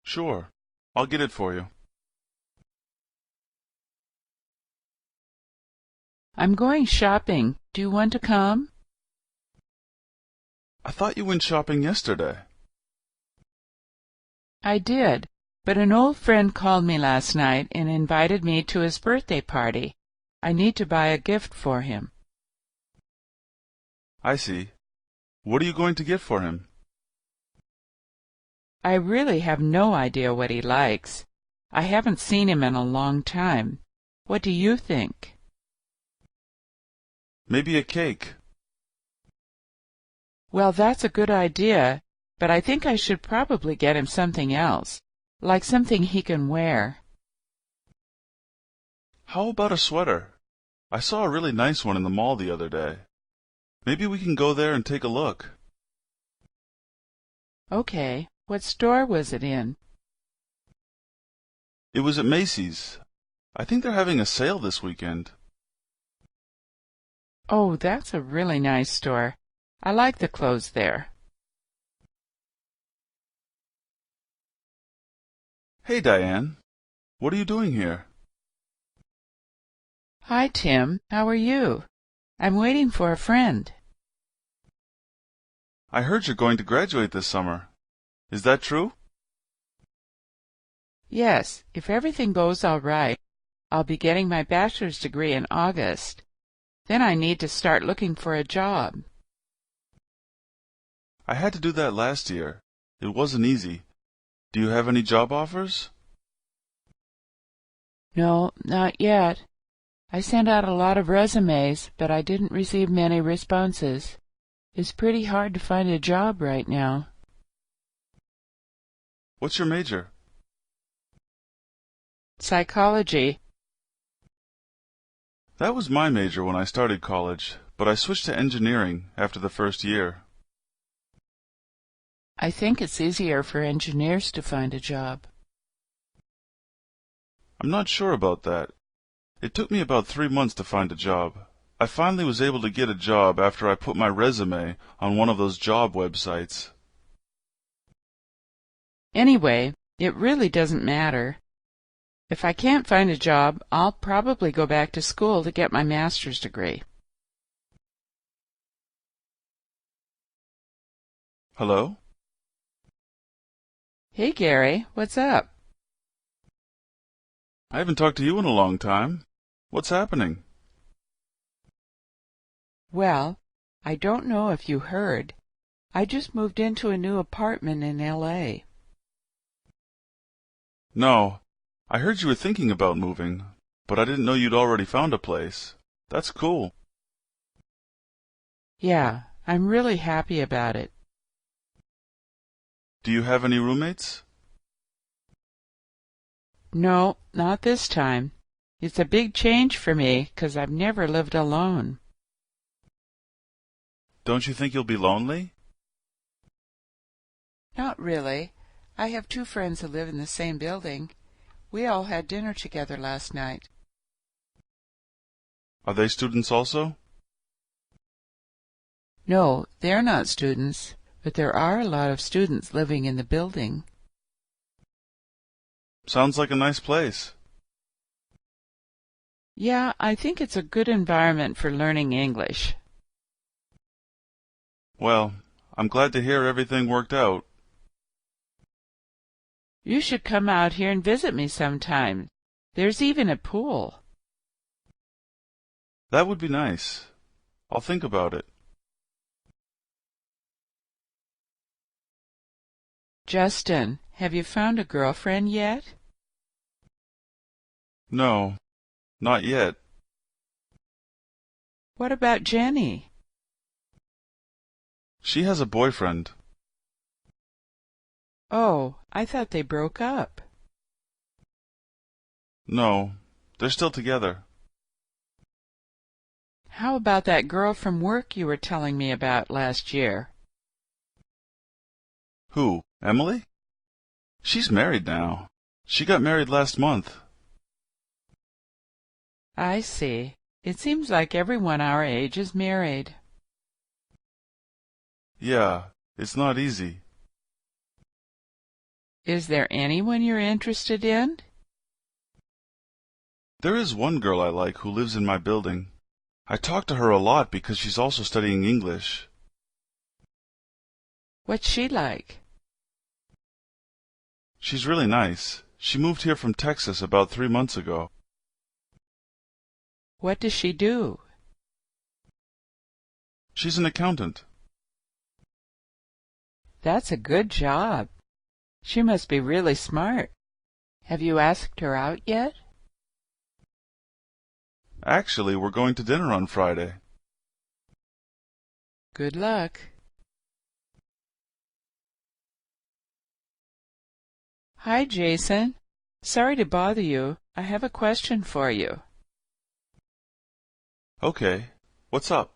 Sure. I'll get it for you. I'm going shopping. Do you want to come? I thought you went shopping yesterday. I did, but an old friend called me last night and invited me to his birthday party. I need to buy a gift for him. I see. What are you going to get for him? I really have no idea what he likes. I haven't seen him in a long time. What do you think? Maybe a cake. Well, that's a good idea, but I think I should probably get him something else, like something he can wear. How about a sweater? I saw a really nice one in the mall the other day. Maybe we can go there and take a look. Okay. What store was it in? It was at Macy's. I think they're having a sale this weekend. Oh, that's a really nice store. I like the clothes there. Hey, Diane. What are you doing here? Hi, Tim. How are you? I'm waiting for a friend. I heard you're going to graduate this summer. Is that true? Yes, if everything goes all right, I'll be getting my bachelor's degree in August. Then I need to start looking for a job. I had to do that last year. It wasn't easy. Do you have any job offers? No, not yet. I sent out a lot of resumes, but I didn't receive many responses. It's pretty hard to find a job right now. What's your major? Psychology. That was my major when I started college, but I switched to engineering after the first year. I think it's easier for engineers to find a job. I'm not sure about that. It took me about 3 months to find a job. I finally was able to get a job after I put my resume on one of those job websites. Anyway, it really doesn't matter. If I can't find a job, I'll probably go back to school to get my master's degree. Hello? Hey, Gary, what's up? I haven't talked to you in a long time. What's happening? Well, I don't know if you heard. I just moved into a new apartment in L.A. No, I heard you were thinking about moving, but I didn't know you'd already found a place. That's cool. Yeah, I'm really happy about it. Do you have any roommates? No, not this time. It's a big change for me, 'cause I've never lived alone. Don't you think you'll be lonely? Not really. I have two friends who live in the same building. We all had dinner together last night. Are they students also? No, they're not students, but there are a lot of students living in the building. Sounds like a nice place. Yeah, I think it's a good environment for learning English. Well, I'm glad to hear everything worked out. You should come out here and visit me sometime. There's even a pool. That would be nice. I'll think about it. Justin, have you found a girlfriend yet? No, not yet. What about Jenny? She has a boyfriend. Oh, I thought they broke up. No, they're still together. How about that girl from work you were telling me about last year? Who, Emily? She's married now. She got married last month. I see. It seems like everyone our age is married. Yeah, it's not easy. Is there anyone you're interested in? There is one girl I like who lives in my building. I talk to her a lot because she's also studying English. What's she like? She's really nice. She moved here from Texas about 3 months ago. What does she do? She's an accountant. That's a good job. She must be really smart. Have you asked her out yet? Actually, we're going to dinner on Friday. Good luck. Hi, Jason. Sorry to bother you. I have a question for you. Okay, what's up?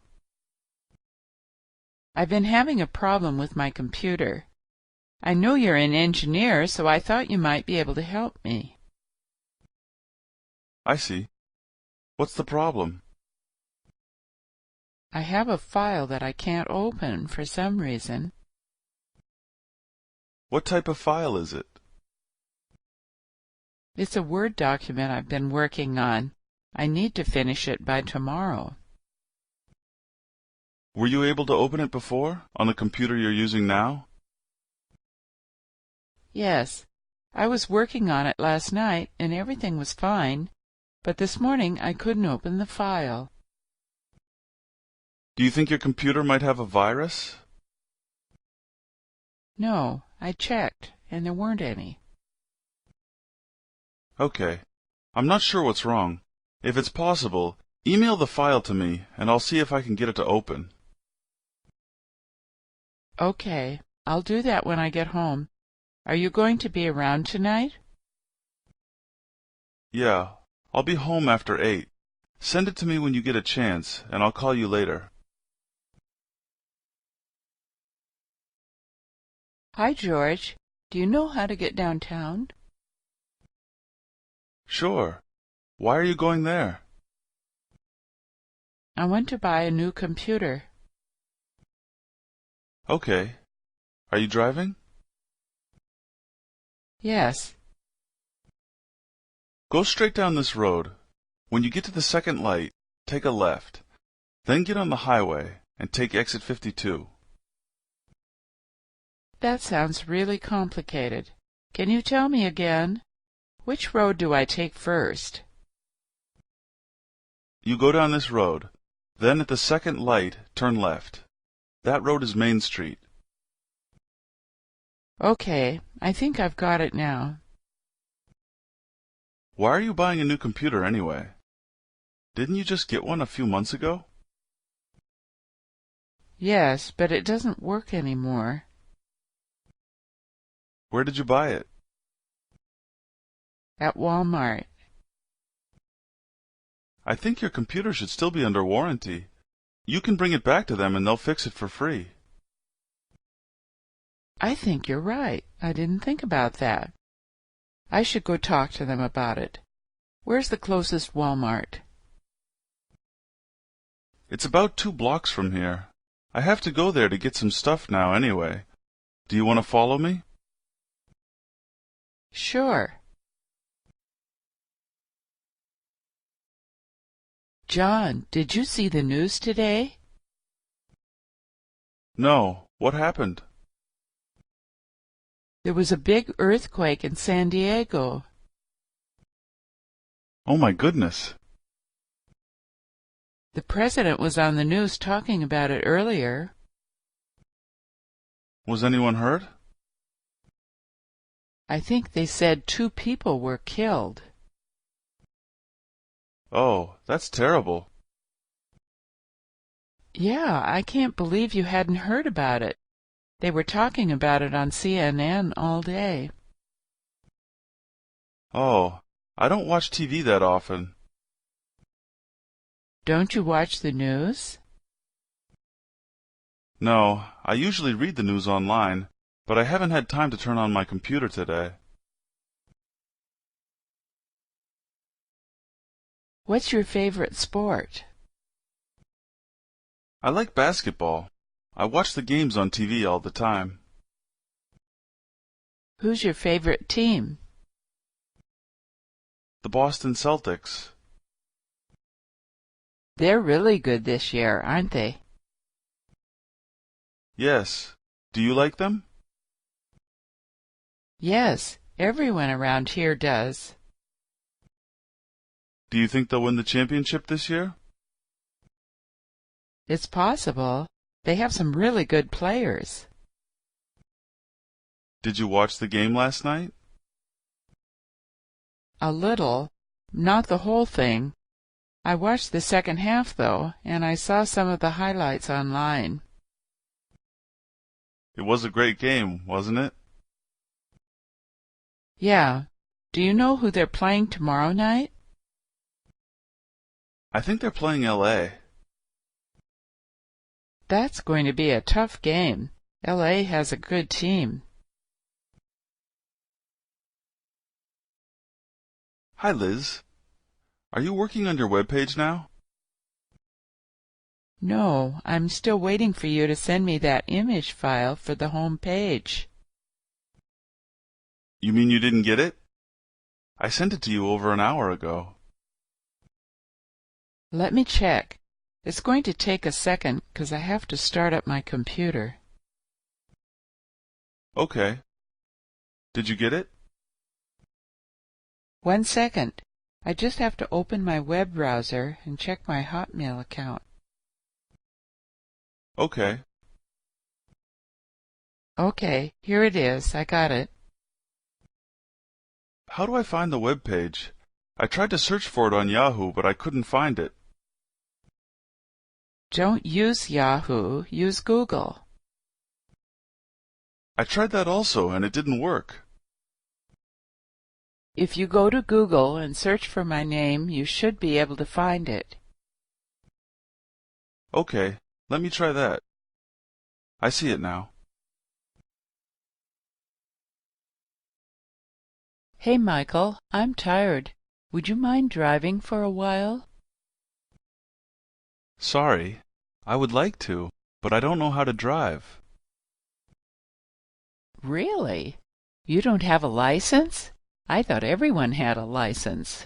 I've been having a problem with my computer. I know you're an engineer, so I thought you might be able to help me. I see. What's the problem? I have a file that I can't open for some reason. What type of file is it? It's a Word document I've been working on. I need to finish it by tomorrow. Were you able to open it before, on the computer you're using now? Yes, I was working on it last night and everything was fine, but this morning I couldn't open the file. Do you think your computer might have a virus? No, I checked, and there weren't any. Okay. I'm not sure what's wrong. If it's possible, email the file to me, and I'll see if I can get it to open. Okay, I'll do that when I get home. Are you going to be around tonight? Yeah, I'll be home after 8. Send it to me when you get a chance, and I'll call you later. Hi, George. Do you know how to get downtown? Sure. Why are you going there? I want to buy a new computer. Okay. Are you driving? Yes. Go straight down this road. When you get to the second light, take a left. Then get on the highway and take exit 52. That sounds really complicated. Can you tell me again? Which road do I take first? You go down this road. Then at the second light, turn left. That road is Main Street. Okay, I think I've got it now. Why are you buying a new computer anyway? Didn't you just get one a few months ago? Yes, but it doesn't work anymore. Where did you buy it? At Walmart. I think your computer should still be under warranty. You can bring it back to them and they'll fix it for free. I think you're right. I didn't think about that. I should go talk to them about it. Where's the closest Walmart? It's about 2 blocks from here. I have to go there to get some stuff now anyway. Do you want to follow me? Sure. John, did you see the news today? No. What happened? There was a big earthquake in San Diego. Oh my goodness. The president was on the news talking about it earlier. Was anyone hurt? I think they said 2 people were killed. Oh, that's terrible. Yeah, I can't believe you hadn't heard about it. They were talking about it on CNN all day. Oh, I don't watch TV that often. Don't you watch the news? No, I usually read the news online, but I haven't had time to turn on my computer today. What's your favorite sport? I like basketball. I watch the games on TV all the time. Who's your favorite team? The Boston Celtics. They're really good this year, aren't they? Yes. Do you like them? Yes, everyone around here does. Do you think they'll win the championship this year? It's possible. They have some really good players. Did you watch the game last night? A little. Not the whole thing. I watched the second half, though, and I saw some of the highlights online. It was a great game, wasn't it? Yeah. Do you know who they're playing tomorrow night? I think they're playing LA. That's going to be a tough game. LA has a good team. Hi, Liz. Are you working on your webpage now? No, I'm still waiting for you to send me that image file for the home page. You mean you didn't get it? I sent it to you over an hour ago. Let me check. It's going to take a second because I have to start up my computer. Okay. Did you get it? 1 second. I just have to open my web browser and check my Hotmail account. Okay. Okay, here it is. I got it. How do I find the web page? I tried to search for it on Yahoo, but I couldn't find it. Don't use Yahoo. Use Google. I tried that also, and it didn't work. If you go to Google and search for my name, you should be able to find it. Okay, let me try that. I see it now. Hey, Michael, I'm tired. Would you mind driving for a while? Sorry. I would like to, but I don't know how to drive. Really? You don't have a license? I thought everyone had a license.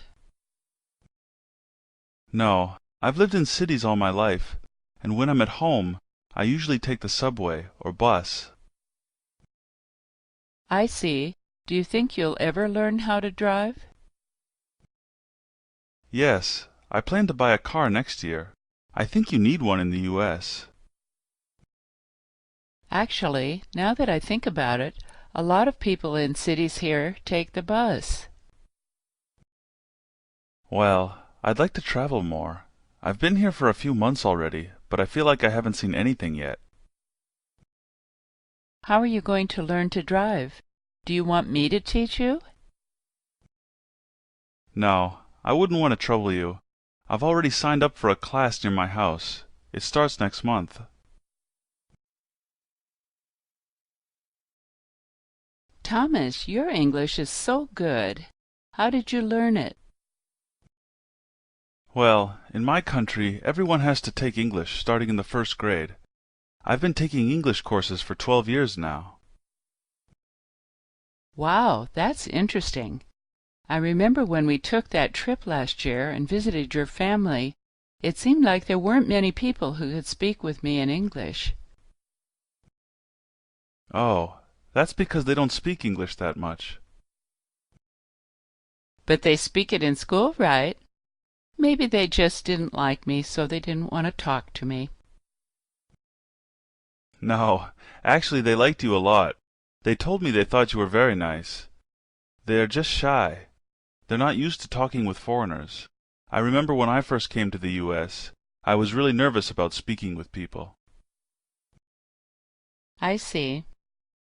No, I've lived in cities all my life, and when I'm at home, I usually take the subway or bus. I see. Do you think you'll ever learn how to drive? Yes, I plan to buy a car next year. I think you need one in the U.S. Actually, now that I think about it, a lot of people in cities here take the bus. Well, I'd like to travel more. I've been here for a few months already, but I feel like I haven't seen anything yet. How are you going to learn to drive? Do you want me to teach you? No, I wouldn't want to trouble you. I've already signed up for a class near my house. It starts next month. Thomas, your English is so good. How did you learn it? Well, in my country, everyone has to take English starting in the first grade. I've been taking English courses for 12 years now. Wow, that's interesting. I remember when we took that trip last year and visited your family, it seemed like there weren't many people who could speak with me in English. Oh, that's because they don't speak English that much. But they speak it in school, right? Maybe they just didn't like me, so they didn't want to talk to me. No, actually they liked you a lot. They told me they thought you were very nice. They are just shy. They're not used to talking with foreigners. I remember when I first came to the U.S., I was really nervous about speaking with people. I see.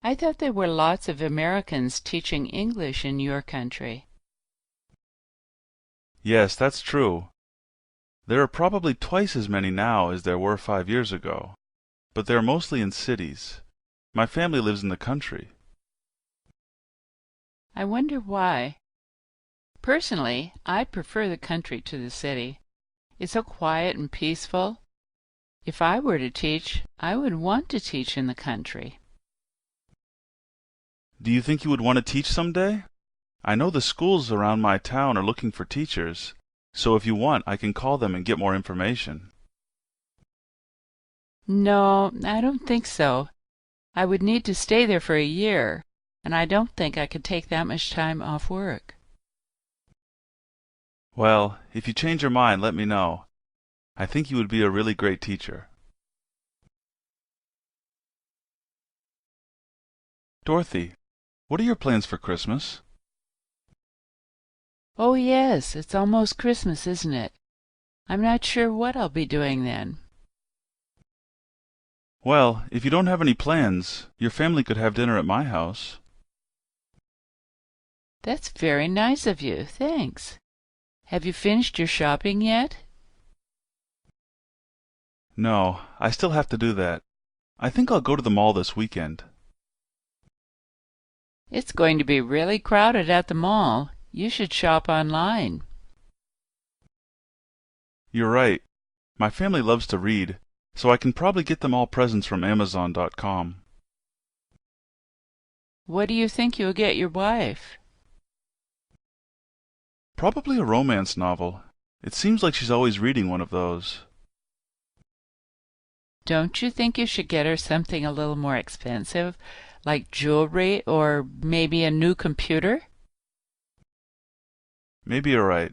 I thought there were lots of Americans teaching English in your country. Yes, that's true. There are probably twice as many now as there were 5 years ago, but they're mostly in cities. My family lives in the country. I wonder why. Personally, I prefer the country to the city. It's so quiet and peaceful. If I were to teach, I would want to teach in the country. Do you think you would want to teach someday? I know the schools around my town are looking for teachers, so if you want, I can call them and get more information. No, I don't think so. I would need to stay there for a year, and I don't think I could take that much time off work. Well, if you change your mind, let me know. I think you would be a really great teacher. Dorothy, what are your plans for Christmas? Oh, yes, it's almost Christmas, isn't it? I'm not sure what I'll be doing then. Well, if you don't have any plans, your family could have dinner at my house. That's very nice of you, thanks. Have you finished your shopping yet? No, I still have to do that. I think I'll go to the mall this weekend. It's going to be really crowded at the mall. You should shop online. You're right. My family loves to read, so I can probably get them all presents from Amazon.com. What do you think you'll get your wife? Probably a romance novel. It seems like she's always reading one of those. Don't you think you should get her something a little more expensive, like jewelry or maybe a new computer? Maybe you're right.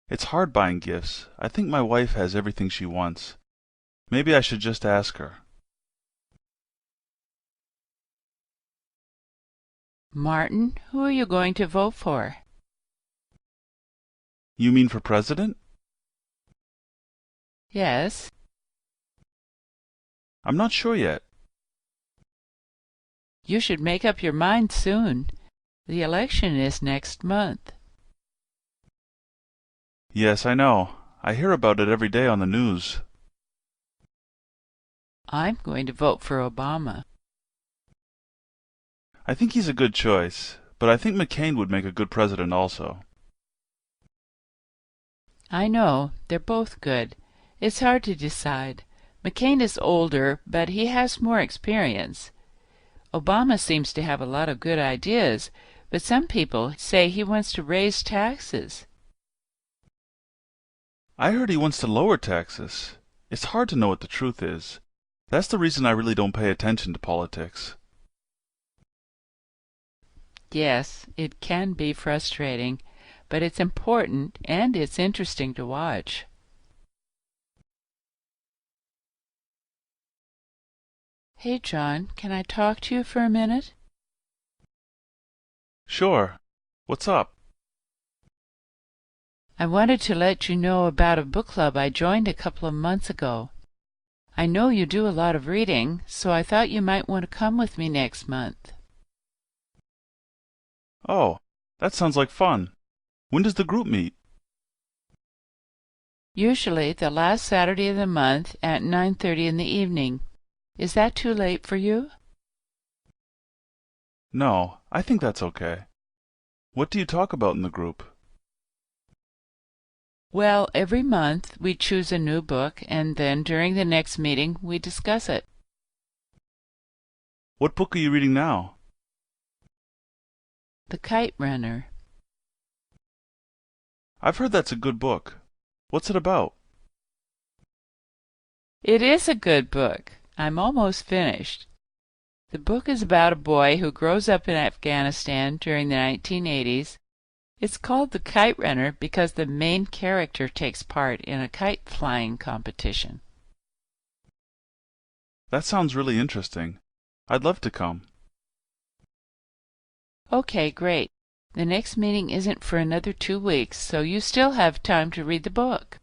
It's hard buying gifts. I think my wife has everything she wants. Maybe I should just ask her. Martin, who are you going to vote for? You mean for president? Yes. I'm not sure yet. You should make up your mind soon. The election is next month. Yes, I know. I hear about it every day on the news. I'm going to vote for Obama. I think he's a good choice, but I think McCain would make a good president also. I know, they're both good. It's hard to decide. McCain is older, but he has more experience. Obama seems to have a lot of good ideas, but some people say he wants to raise taxes. I heard he wants to lower taxes. It's hard to know what the truth is. That's the reason I really don't pay attention to politics. Yes, it can be frustrating, but it's important and it's interesting to watch. Hey, John, can I talk to you for a minute? Sure. What's up? I wanted to let you know about a book club I joined a couple of months ago. I know you do a lot of reading, so I thought you might want to come with me next month. Oh, that sounds like fun. When does the group meet? Usually the last Saturday of the month at 9:30 in the evening. Is that too late for you? No, I think that's okay. What do you talk about in the group? Well, every month we choose a new book, and then during the next meeting we discuss it. What book are you reading now? The Kite Runner. I've heard that's a good book. What's it about? It is a good book. I'm almost finished. The book is about a boy who grows up in Afghanistan during the 1980s. It's called The Kite Runner because the main character takes part in a kite flying competition. That sounds really interesting. I'd love to come. Okay, great. The next meeting isn't for another 2 weeks, so you still have time to read the book.